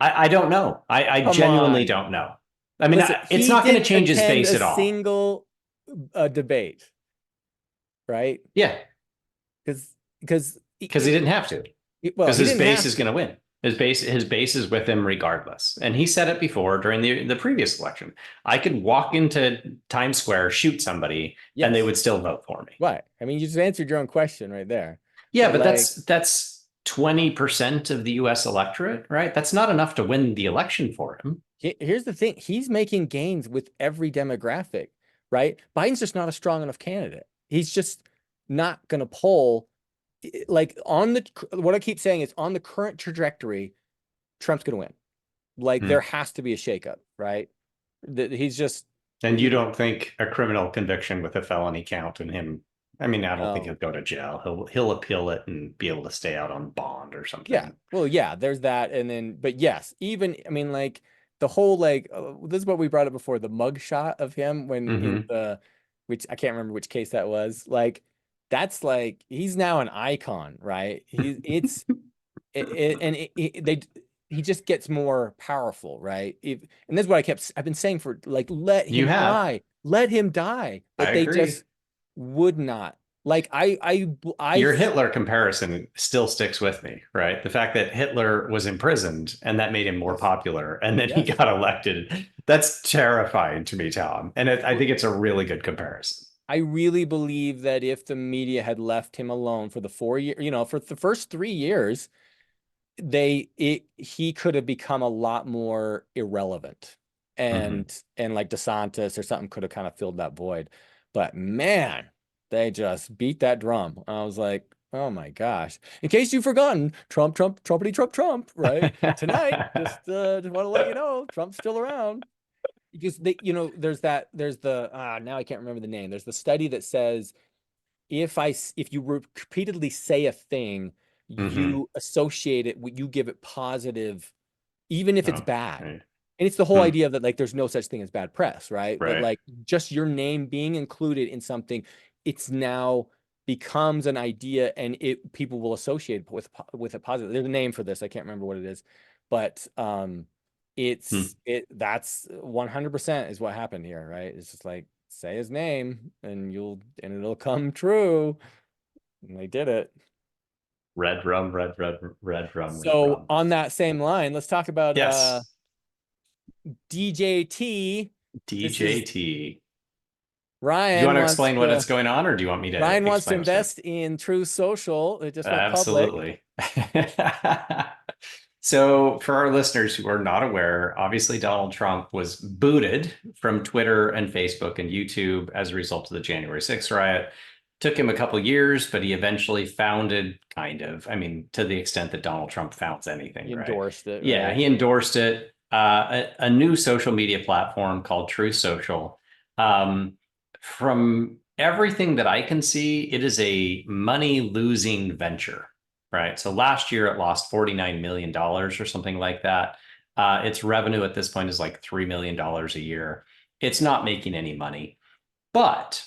S2: I don't know. I
S1: Come
S2: genuinely
S1: on.
S2: don't know. I mean,
S1: Listen,
S2: it's
S1: he
S2: not going to
S1: didn't
S2: change his
S1: attend
S2: base
S1: a
S2: at all.
S1: single debate, right?
S2: Yeah,
S1: Because because
S2: because he didn't have to.
S1: well,
S2: Because
S1: he
S2: his
S1: didn't
S2: base
S1: have
S2: is
S1: to.
S2: going to win. His base is with him regardless. And he said it before during the previous election. I could walk into Times Square, shoot somebody, and they
S1: Yes.
S2: would still vote for me.
S1: Right. I mean, you just answered your own question right there.
S2: Yeah,
S1: But
S2: but
S1: like,
S2: that's 20% of the US electorate, right? That's not enough to win the election for him.
S1: here's the thing: he's making gains with every demographic, right? Biden's just not a strong enough candidate. He's just not going to pull like on the what I keep saying is on the current trajectory, Trump's going to win. Like there
S2: Hmm.
S1: has to be a shakeup, right? That he's just
S2: And you
S1: he
S2: don't think a criminal conviction with a felony count and him I mean, I don't think he'll
S1: Um,
S2: go to jail. He'll appeal it and be able to stay out on bond or
S1: yeah,
S2: something.
S1: well, yeah, there's that, and then, but yes, even I mean, like the whole like this is what we brought up before, the mug shot of him when in
S2: Hmm.
S1: the, which I can't remember which case that was. Like, that's like he's now an icon, right? They he just gets more powerful, right? And this is what I've been saying for like,
S2: You have.
S1: let him die,
S2: I
S1: but they
S2: agree.
S1: just would not. Like I
S2: Your Hitler comparison still sticks with me, right? The fact that Hitler was imprisoned and that made him more
S1: yes,
S2: popular and then he
S1: yes.
S2: got elected. That's terrifying to me, Tom. And I think it's a really good comparison.
S1: I really believe that if the media had left him alone for the 4 year, for the first 3 years, he could have become a lot more irrelevant.
S2: Hmm.
S1: And like DeSantis or something could have kind of filled that void. But man, they just beat that drum. I was like, oh my gosh. In case you've forgotten, Trump, Trump, Trumpity, Trump, Trump, right? Tonight, just want to let you know, Trump's still around. Because there's the now I can't remember the name. There's the study that says if you repeatedly say a thing,
S2: Hmm.
S1: you associate it, you give it positive, even if it's
S2: Oh,
S1: bad.
S2: right.
S1: And it's the whole
S2: Hmm.
S1: idea that like there's no such thing as bad press, right? But
S2: Right.
S1: like just your name being included in something, it's now becomes an idea, and people will associate it with a positive. There's a name for this. I can't remember what it is, but
S2: Hmm.
S1: that's 100% is what happened here, right? It's just like say his name and it'll come true. And they did it.
S2: Red rum, red rum, red
S1: So
S2: rum.
S1: on that same line, let's talk about
S2: Yes.
S1: DJT. This is
S2: DJT. You
S1: Ryan
S2: want to
S1: wants
S2: explain what
S1: to
S2: it's going on, or do you want me to
S1: Ryan wants to
S2: explain what's going on?
S1: invest in True Social. It just went public.
S2: Absolutely. So, for our listeners who are not aware, obviously Donald Trump was booted from Twitter and Facebook and YouTube as a result of the January 6th riot. Took him a couple years, but he eventually founded, kind of, I mean, to the extent that Donald Trump founds anything,
S1: He
S2: right?
S1: endorsed it,
S2: Yeah,
S1: right?
S2: he endorsed it, a new social media platform called True Social. Um, from everything that I can see, it is a money losing venture, right? So last year it lost $49 million or something like that. Its revenue at this point is like $3 million a year. It's not making any money. But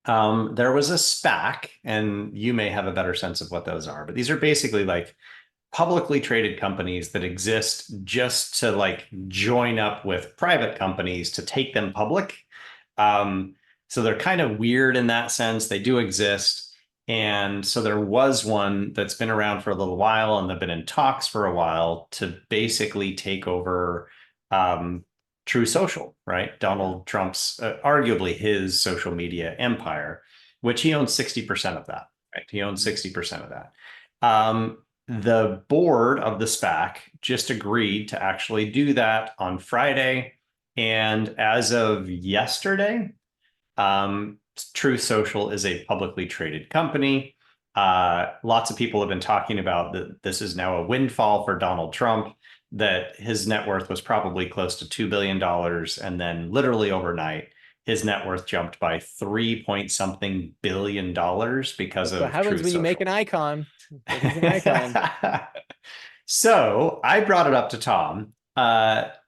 S2: there was a SPAC, and you may have a better sense of what those are, but these are basically like publicly traded companies that exist just to like join up with private companies to take them public. Um, so they're kind of weird in that sense. They do exist. And so there was one that's been around for a little while, and they've been in talks for a while to basically take over True Social, right?
S1: Yeah.
S2: Donald Trump's arguably his social media empire, which he owns 60% of that, right? He owns
S1: Mhm.
S2: 60% of that. The board of the SPAC just agreed to actually do that on Friday. And as of yesterday, Truth Social is a publicly traded company. Lots of people have been talking about that this is now a windfall for Donald Trump, that his net worth was probably close to $2 billion. And then literally overnight, his net worth jumped by 3 point something billion dollars because
S1: That's what
S2: of
S1: happens
S2: Truth
S1: when you make an
S2: Social.
S1: icon. Because he's an icon.
S2: So I brought it up to Tom.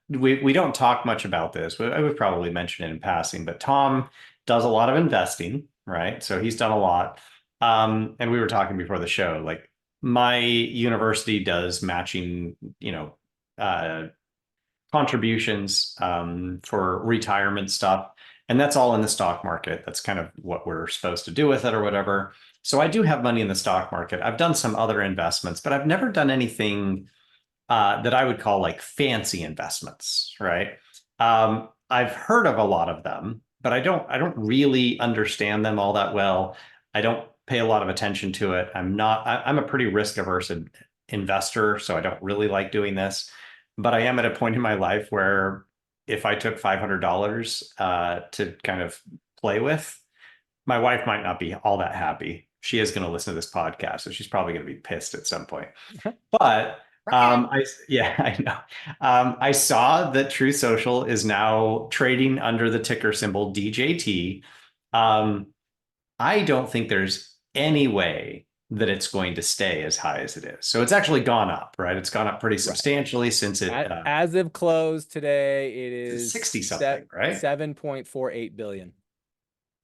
S2: We don't talk much about this. I would probably mention it in passing, but Tom does a lot of investing, right? So he's done a lot. And we were talking before the show, like my university does matching, uh, contributions for retirement stuff. And that's all in the stock market. That's kind of what we're supposed to do with it or whatever. So I do have money in the stock market. I've done some other investments, but I've never done anything that I would call like fancy investments, right? I've heard of a lot of them, but I don't really understand them all that well. I don't pay a lot of attention to it. I'm a pretty risk averse investor, so I don't really like doing this. But I am at a point in my life where if I took $500 to kind of play with, my wife might not be all that happy. She is going to listen to this podcast, so she's probably going to be pissed at some point. But
S1: Ryan.
S2: yeah, I know. I saw that True Social is now trading under the ticker symbol DJT. Um, I don't think there's any way that it's going to stay as high as it is. So it's actually gone up, right? It's gone up pretty
S1: Right.
S2: substantially since it
S1: As of close today, it is
S2: 60 something, right?
S1: 7.48 billion.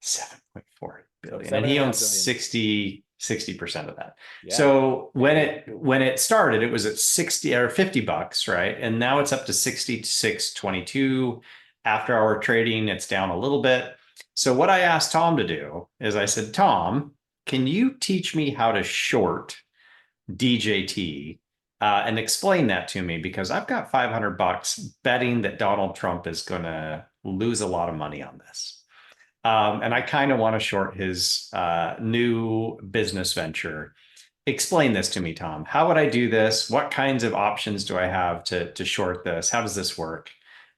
S2: 7.4
S1: So
S2: billion. And
S1: seven and
S2: he
S1: a half
S2: owns
S1: billion.
S2: 60% of that.
S1: Yeah.
S2: So when it started, it was at 60 or $50, right? And now it's up to 66.22. After hour trading, it's down a little bit. So what I asked Tom to do is I said, Tom, can you teach me how to short DJT and explain that to me? Because I've got $500 betting that Donald Trump is going to lose a lot of money on this. And I kind of want to short his new business venture. Explain this to me, Tom. How would I do this? What kinds of options do I have to short this? How does this work?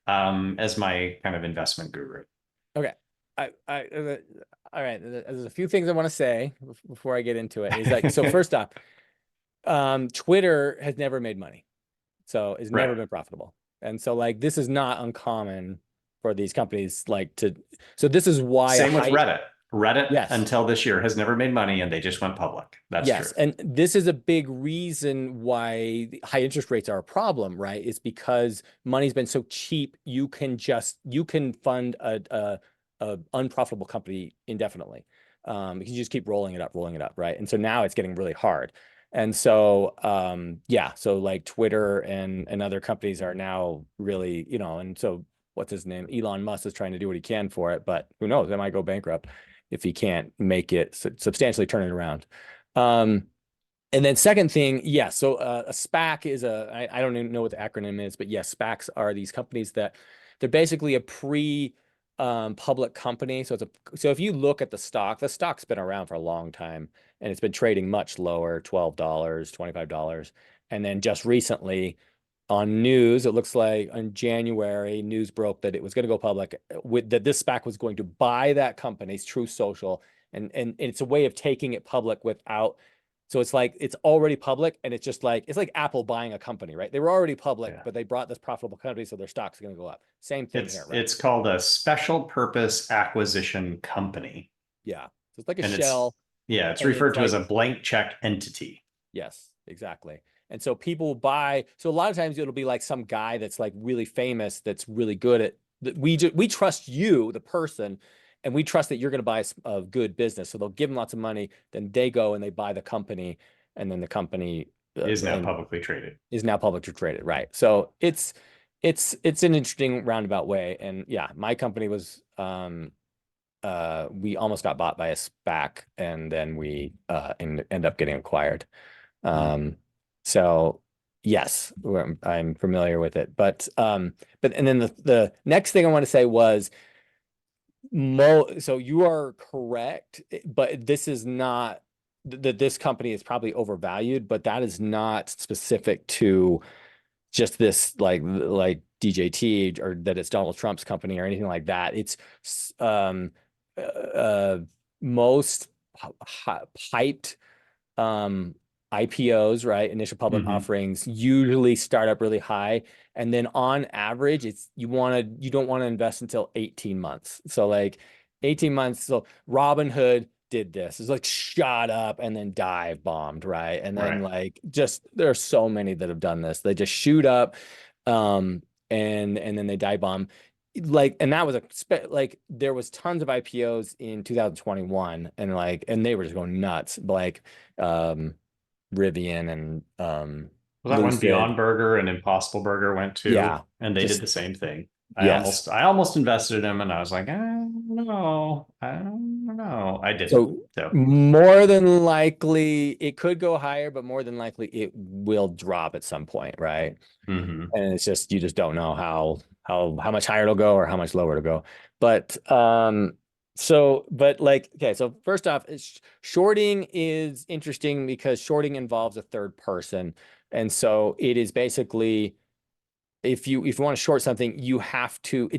S2: As my kind of investment guru.
S1: Okay. All right. There's a few things I want to say before I get into it. Is like, so first off, Twitter has never made money. So it's never been profitable. And so like, this is not uncommon for these companies like to, so this is why
S2: Same with Reddit. Reddit
S1: yes,
S2: until this year has never made money and they just went public. That's
S1: yes.
S2: true.
S1: And this is a big reason why high interest rates are a problem, right? It's because money's been so cheap, you can fund a unprofitable company indefinitely. You can just keep rolling it up, right? And so now it's getting really hard. And so yeah, so like Twitter and other companies are now really, you know, and so what's his name? Elon Musk is trying to do what he can for it, but who knows? They might go bankrupt if he can't make it substantially turn it around. And then second thing, yeah, so a SPAC is I don't even know what the acronym is, but yes, SPACs are these companies that they're basically a public company. So so if you look at the stock's been around for a long time and it's been trading much lower, $12, $25. And then just recently on news, it looks like in January, news broke that it was going to go public with that this SPAC was going to buy that company's True Social. And it's a way of taking it public without, so it's like it's already public and it's just like it's like Apple buying a company, right? They were already public,
S2: Yeah.
S1: but they brought this profitable company, so their stock's going to go up. Same thing here, right?
S2: It's called a special purpose acquisition company.
S1: Yeah. So it's like a
S2: And
S1: shell.
S2: it's
S1: And
S2: referred
S1: it's
S2: to as
S1: like,
S2: a blank check entity.
S1: yes, exactly. And so people buy, so a lot of times it'll be like some guy that's like really famous, that's really good at that. We trust you, the person, and we trust that you're going to buy a good business. So they'll give them lots of money. Then they go and they buy the company, and then the company
S2: Is now publicly traded.
S1: Is now publicly traded, right? So it's an interesting roundabout way. And yeah, my company was we almost got bought by a SPAC, and then we end up getting acquired. So yes, I'm familiar with it. But and then the next thing I want to say was so you are correct, but this is not that this company is probably overvalued, but that is not specific to just this like DJT or that it's Donald Trump's company or anything like that. It's uh most hyped IPOs, right? Initial public offerings usually start up really high. And then on average, you don't want to invest until 18 months. So like 18 months. So Robinhood did this. It's like shot up and then dive bombed, right? And then like just there are so many that have done this. They just shoot up and then they dive bomb. Like, and that was like there was tons of IPOs in 2021 and they were just going nuts. Like Rivian and
S2: Was that when
S1: Lucid.
S2: Beyond Burger and Impossible Burger went to,
S1: Yeah,
S2: and they did
S1: just
S2: the same thing.
S1: yes.
S2: I almost invested in them, and I was like, I don't know, I don't know. I didn't.
S1: So
S2: So
S1: more than likely it could go higher, but more than likely it will drop at some point, right? And it's just you just don't know how much higher it'll go or how much lower it'll go. But but like okay, so first off, shorting is interesting because shorting involves a third person. And so it is basically if you want to short something, you have to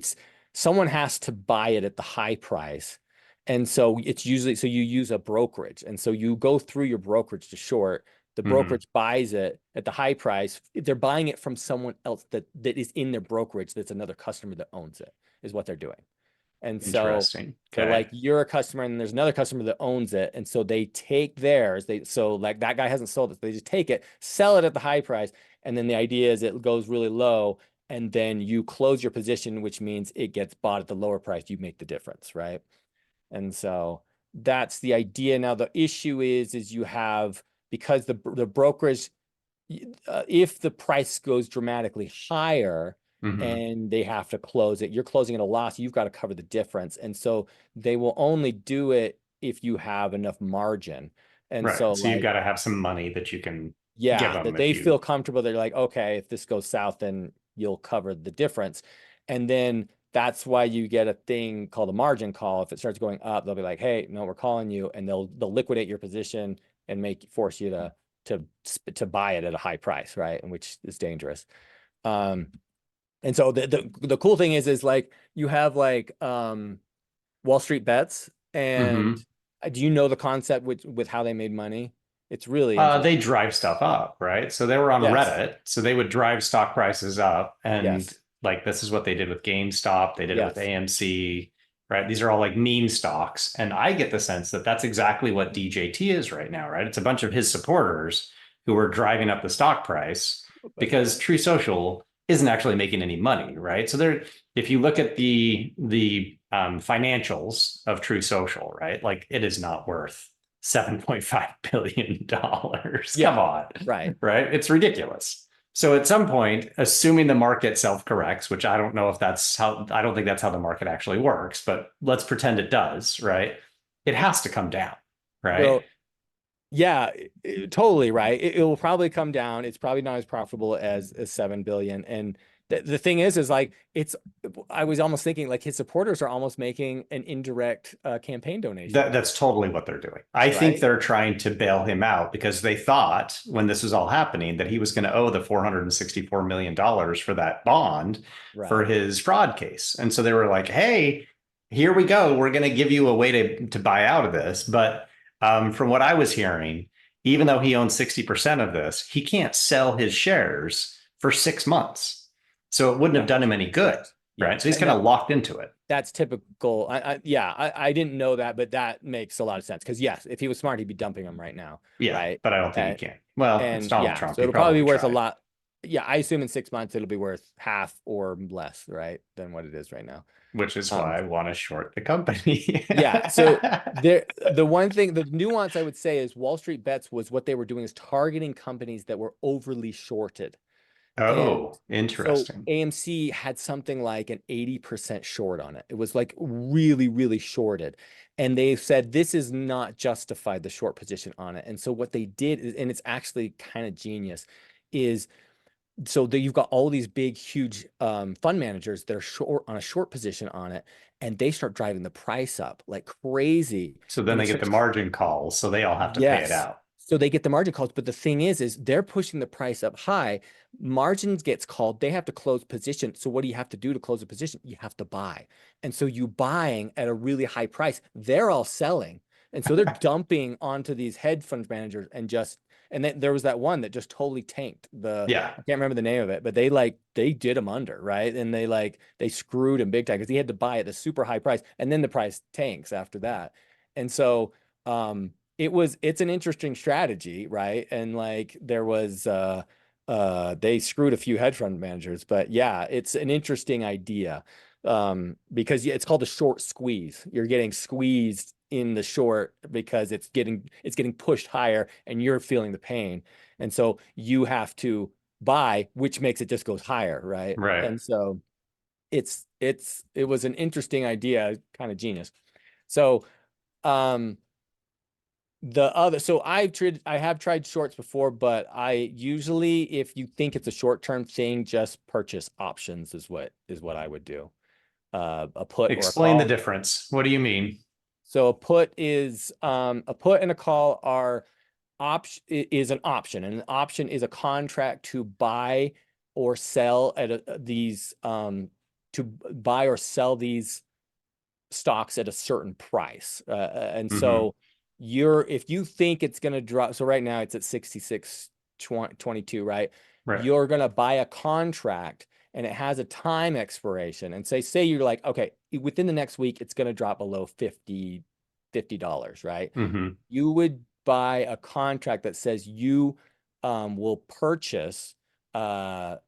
S1: someone has to buy it at the high price. And so it's usually so you use a brokerage. And so you go through your brokerage to short. The brokerage buys it at the high price. They're buying it from someone else that is in their brokerage that's another customer that owns it, is what they're doing. And so
S2: Interesting.
S1: so like
S2: Okay.
S1: you're a customer and there's another customer that owns it. And so they take theirs. So like that guy hasn't sold it. So they just take it, sell it at the high price. And then the idea is it goes really low. And then you close your position, which means it gets bought at the lower price. You make the difference, right? And so that's the idea. Now the issue is you have, because the brokerage, if the price goes dramatically higher
S2: Hmm.
S1: and they have to close it, you're closing at a loss, you've got to cover the difference. And so they will only do it if you have enough margin. And so
S2: Right. So you've
S1: like,
S2: got to have some money that you can give
S1: yeah,
S2: them
S1: that
S2: if
S1: they
S2: you.
S1: feel comfortable. They're like, okay, if this goes south, then you'll cover the difference. And then that's why you get a thing called a margin call. If it starts going up, they'll be like, hey, no, we're calling you, and they'll liquidate your position and force you to buy it at a high price, right? And which is dangerous. Um, and so the cool thing is like you have like Wall Street bets, and
S2: Hmm.
S1: do you know the concept with how they made money? It's really interesting.
S2: They drive stuff up, right? So they were on
S1: Yes.
S2: Reddit, so they would drive stock prices up, and
S1: Yes.
S2: like this is what they did with GameStop, they did it with
S1: Yes.
S2: AMC, right? These are all like meme stocks, and I get the sense that that's exactly what DJT is right now, right? It's a bunch of his supporters who are driving up the stock price because True Social isn't actually making any money, right? So there, if you look at the financials of True Social, right, like it is not worth $7.5 billion. Come
S1: Yeah.
S2: on,
S1: Right.
S2: right? It's ridiculous. So at some point, assuming the market self-corrects, which I don't know if that's how, I don't think that's how the market actually works, but let's pretend it does, right? It has to come down, right?
S1: So yeah, totally right. It will probably come down. It's probably not as profitable as 7 billion. And the thing is like I was almost thinking like his supporters are almost making an indirect campaign donation now,
S2: That's totally what they're doing. I think
S1: right?
S2: they're trying to bail him out because they thought when this was all happening that he was going to owe the $464 million for that bond for
S1: Right.
S2: his fraud case. And so they were like, hey, here we go. We're going to give you a way to buy out of this. But from what I was hearing, even though he owns 60% of this, he can't sell his shares for 6 months. So it wouldn't have
S1: Yeah.
S2: done him any good.
S1: Correct. Yeah.
S2: Right. So he's
S1: And
S2: kind of locked into it.
S1: that's typical. I didn't know that, but that makes a lot of sense. Because yes, if he was smart, he'd be dumping them right now,
S2: Yeah.
S1: right?
S2: But I don't think he
S1: And
S2: can. Well, it's Donald
S1: yeah,
S2: Trump.
S1: so
S2: He
S1: it'll probably be
S2: probably
S1: worth a
S2: tried.
S1: lot. Yeah, I assume in 6 months it'll be worth half or less, right, than what it is right now.
S2: Which is
S1: Um,
S2: why I want to short the company.
S1: yeah. So the one thing, the nuance I would say is Wall Street Bets was what they were doing is targeting companies that were overly shorted. And
S2: Oh,
S1: so
S2: interesting.
S1: AMC had something like an 80% short on it. It was like really, really shorted. And they said this is not justified, the short position on it. And so what they did, and it's actually kind of genius, is so that you've got all these big, huge fund managers that are short on a short position on it, and they start driving the price up like crazy.
S2: So then
S1: And
S2: they
S1: it
S2: get the
S1: starts
S2: margin calls, so they all have to pay it
S1: Yes.
S2: out.
S1: So they get the margin calls, but the thing is they're pushing the price up high. Margins gets called. They have to close position. So what do you have to do to close a position? You have to buy. And so you buying at a really high price. They're all selling. And so they're dumping onto these hedge fund managers and then there was that one that just totally tanked
S2: Yeah,
S1: I can't remember the name of it, but they did him under, right? And they screwed him big time because he had to buy at a super high price. And then the price tanks after that. And so, it's an interesting strategy, right? And like there was they screwed a few hedge fund managers, but yeah, it's an interesting idea. Because it's called a short squeeze. You're getting squeezed in the short because it's getting pushed higher and you're feeling the pain. And so you have to buy, which makes it just goes higher, right?
S2: right.
S1: And so it was an interesting idea, kind of genius. So um I have tried shorts before, but I usually, if you think it's a short-term thing, just purchase options is what I would do. A put or a
S2: Explain the
S1: call.
S2: difference. What do you mean?
S1: So a put and a call are is an option, and an option is a contract to buy or sell to buy or sell these stocks at a certain price. And
S2: Hmm.
S1: so if you think it's going to drop, so right now it's at 66.22, right?
S2: Right.
S1: You're going to buy a contract and it has a time expiration, and say you're like, okay, within the next week, it's going to drop below $50, right?
S2: Mm-hmm.
S1: You would buy a contract that says you will purchase, you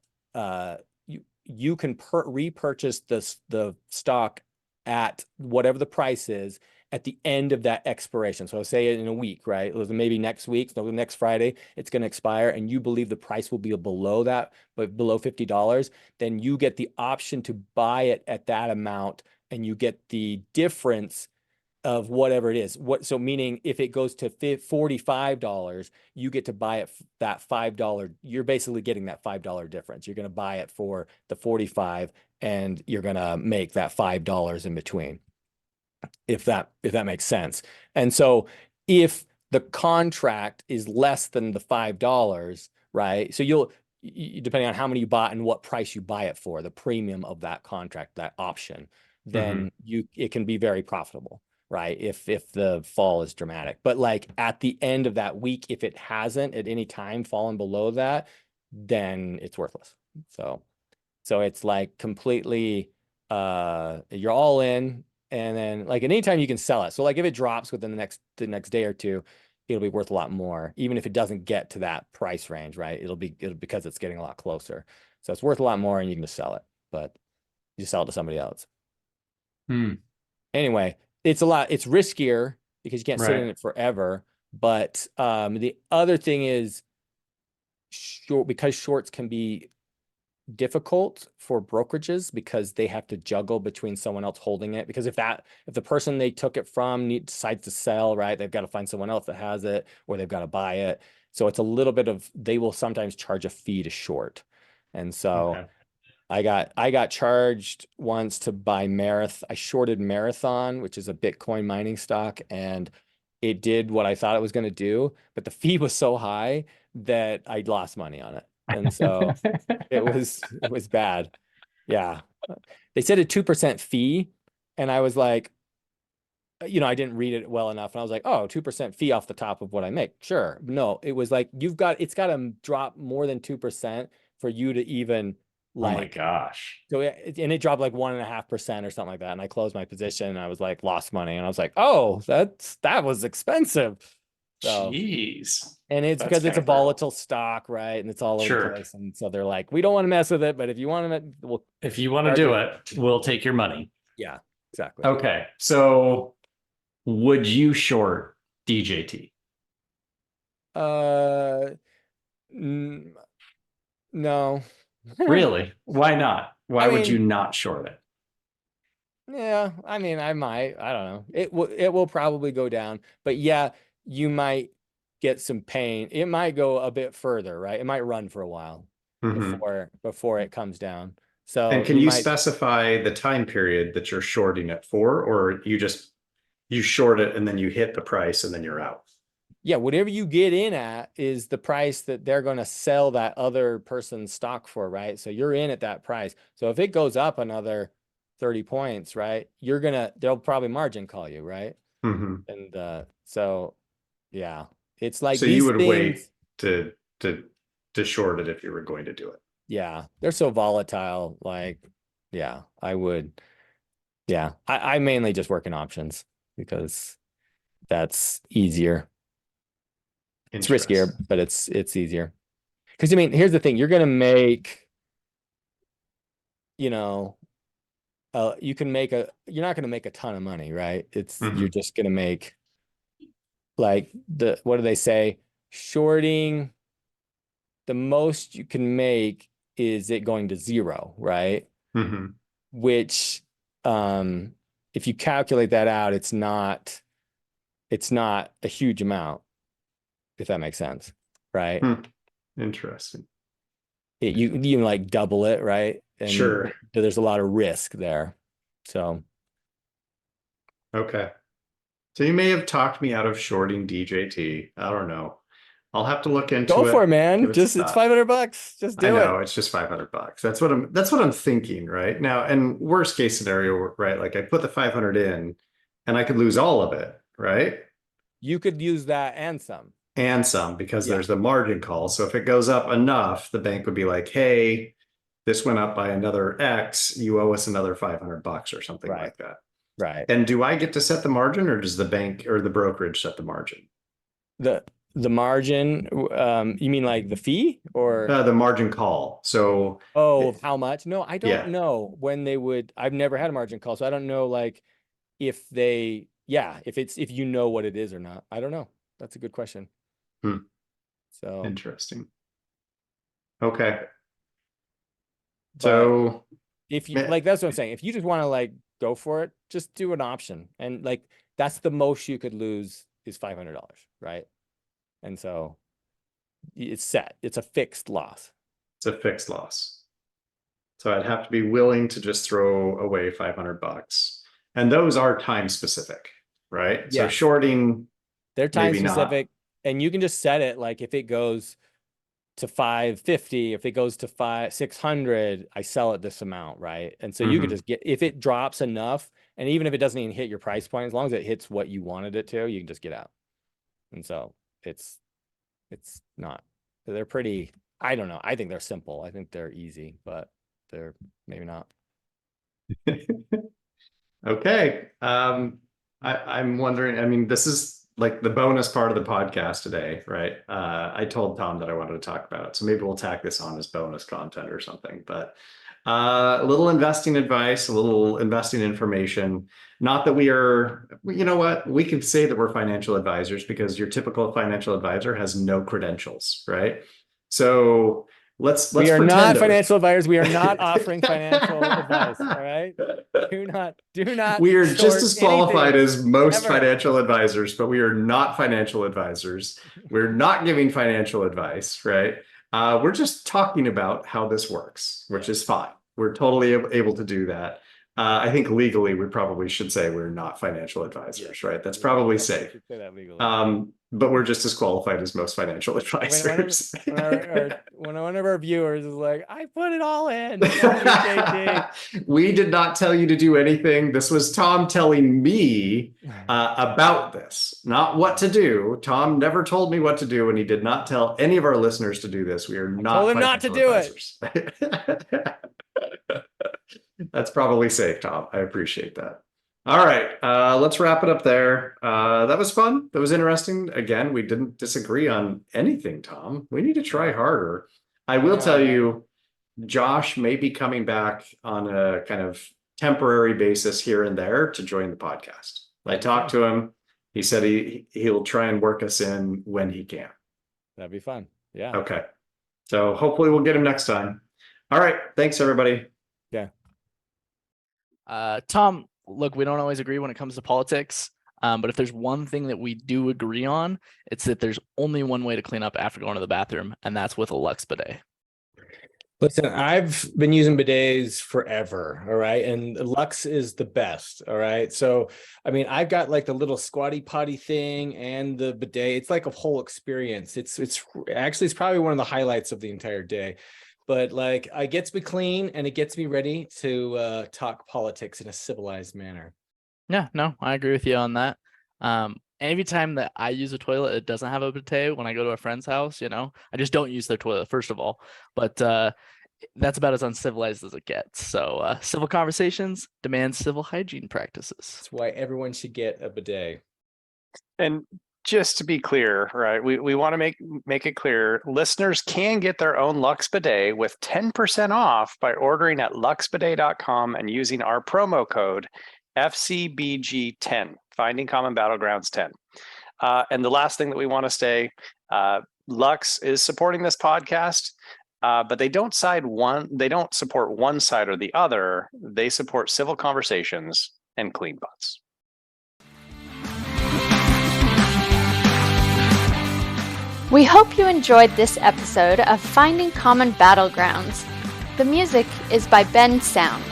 S1: can repurchase the stock at whatever the price is at the end of that expiration. So say in a week, right? Maybe next week, so next Friday, it's going to expire, and you believe the price will be below that, but below $50, then you get the option to buy it at that amount, and you get the difference of whatever it is. So meaning if it goes to $45, you get to buy it that $5. You're basically getting that $5 difference. You're going to buy it for the 45, and you're going to make that $5 in between, if that makes sense. And so if the contract is less than the $5, right? So depending on how many you bought and what price you buy it for, the premium of that contract, that option, then it can be very profitable, right? If the fall is dramatic. But like at the end of that week, if it hasn't at any time fallen below that, then it's worthless. So it's like completely you're all in, and then like at any time you can sell it. So like if it drops within the next day or two, it'll be worth a lot more, even if it doesn't get to that price range, right? It'll because it's getting a lot closer. So it's worth a lot more, and you can just sell it, but you sell it to somebody else. Anyway, it's riskier because you can't sit in it forever. But the other thing is because shorts can be difficult for brokerages, because they have to juggle between someone else holding it. Because if the person they took it from decides to sell, right, they've got to find someone else that has it, or they've got to buy it. So it's a little bit of, they will sometimes charge a fee to short. And so I got charged once to buy Marathon. I shorted Marathon, which is a Bitcoin mining stock, and it did what I thought it was going to do, but the fee was so high that I lost money on it. And so it was bad. Yeah. They said a 2% fee, and I was like, I didn't read it well enough, and I was like, oh, 2% fee off the top of what I make. Sure. No, it was like, it's got to drop more than 2% for you to even like,
S2: oh my gosh.
S1: So and it dropped like 1.5% or something like that. And I closed my position, and I was like, lost money. And I was like, oh, that was expensive. So,
S2: jeez.
S1: and it's because it's a volatile stock, right? And it's all over the place. And so they're like, we don't want to mess with it, but if you want to,
S2: if you want to do it, we'll take your money.
S1: Yeah, exactly.
S2: Okay. So would you short DJT?
S1: No.
S2: Really? Why not? Why would you not short it?
S1: Yeah, I mean, I might. I don't know. It will probably go down, but yeah, you might get some pain. It might go a bit further, right? It might run for a while before it comes down. So
S2: and can you specify the time period that you're shorting it for, or you short it and then you hit the price and then you're out?
S1: Yeah, whatever you get in at is the price that they're going to sell that other person's stock for, right? So you're in at that price. So if it goes up another 30 points, right, they'll probably margin call you, right? And so yeah, it's like,
S2: so you would wait to short it if you were going to do it.
S1: Yeah, they're so volatile. Like, yeah, I would. Yeah, I mainly just work in options because that's easier. It's riskier, but it's easier. Because I mean, here's the thing: you're gonna make, you're not gonna make a ton of money, right? You're just gonna make, like, what do they say? Shorting, the most you can make is it going to zero, right? Which, if you calculate that out, it's not a huge amount, if that makes sense, right?
S2: Interesting.
S1: You like double it, right? And there's a lot of risk there. So
S2: okay. So you may have talked me out of shorting DJT. I don't know. I'll have to look into it.
S1: Go for it, man. It's $500. Just do it.
S2: I know, it's just $500. That's what I'm thinking right now. And worst case scenario, right? Like I put the 500 in, and I could lose all of it, right?
S1: You could use that and some.
S2: And some, because there's the margin call. So if it goes up enough, the bank would be like, hey, this went up by another X, you owe us another $500 or something like that.
S1: Right.
S2: And do I get to set the margin, or does the bank or the brokerage set the margin?
S1: The margin, you mean like the fee or
S2: The margin call. So
S1: how much? No, I don't know when they would. I've never had a margin call, so I don't know like if they if you know what it is or not. I don't know. That's a good question. So
S2: interesting. Okay.
S1: So if you like, that's what I'm saying. If you just want to like go for it, just do an option. And like, that's the most you could lose is $500, right? And so it's set. It's a fixed loss.
S2: It's a fixed loss. So I'd have to be willing to just throw away $500. And those are time specific, right?
S1: Yeah.
S2: So shorting,
S1: they're time specific. And you can just set it like if it goes to 550, if it goes to 600, I sell at this amount, right? And so you could just get, if it drops enough, and even if it doesn't even hit your price point, as long as it hits what you wanted it to, you can just get out. And so it's not, they're pretty, I don't know. I think they're simple. I think they're easy, but they're maybe not.
S2: Okay. I'm wondering, I mean, this is like the bonus part of the podcast today, right? I told Tom that I wanted to talk about it, so maybe we'll tack this on as bonus content or something. But a little investing advice, a little investing information. Not that we are, you know what? We could say that we're financial advisors because your typical financial advisor has no credentials, right? So let's we are
S1: not financial advisors. We are not offering financial advice. All right. Do not.
S2: We are just as qualified as most financial advisors, but we are not financial advisors. We're not giving financial advice, right? We're just talking about how this works, which is fine. We're totally able to do that. I think legally, we probably should say we're not financial advisors, right? That's probably safe. Say that legally. But we're just as qualified as most financial advisors.
S1: When one of our viewers is like, I put it all in.
S2: We did not tell you to do anything. This was Tom telling me about this, not what to do. Tom never told me what to do, and he did not tell any of our listeners to do this. We are not
S1: told him not to do
S2: advisors. That's probably safe, Tom. I appreciate that. All right, let's wrap it up there. That was fun. That was interesting. Again, we didn't disagree on anything, Tom. We need to try harder. I will tell you, Josh may be coming back on a kind of temporary basis here and there to join the podcast. I talked to him. He said he'll try and work us in when he can.
S1: That'd be fun. Yeah.
S2: Okay. So hopefully we'll get him next time. All right. Thanks, everybody.
S1: Yeah.
S3: Tom, look, we don't always agree when it comes to politics, but if there's one thing that we do agree on, it's that there's only one way to clean up after going to the bathroom, and that's with a Lux bidet.
S1: Listen, I've been using bidets forever, all right? And Lux is the best, all right? So, I mean, I've got like the little squatty potty thing and the bidet. It's like a whole experience. It's probably one of the highlights of the entire day. But like, it gets me clean and it gets me ready to talk politics in a civilized manner.
S3: Yeah, no, I agree with you on that. Every time that I use a toilet, it doesn't have a bidet. When I go to a friend's house, I just don't use their toilet, first of all. But that's about as uncivilized as it gets. So civil conversations demand civil hygiene practices.
S1: That's why everyone should get a bidet.
S4: And just to be clear, right, we want to make it clear, listeners can get their own Lux bidet with 10% off by ordering at luxbidet.com and using our promo code FCBG10, Finding Common Battlegrounds 10. And the last thing that we want to say, Lux is supporting this podcast, but they don't support one side or the other. They support civil conversations and clean butts.
S5: We hope you enjoyed this episode of Finding Common Battlegrounds. The music is by Ben Sound.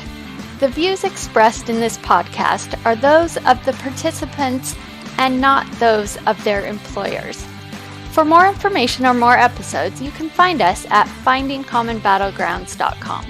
S5: The views expressed in this podcast are those of the participants and not those of their employers. For more information or more episodes, you can find us at findingcommonbattlegrounds.com.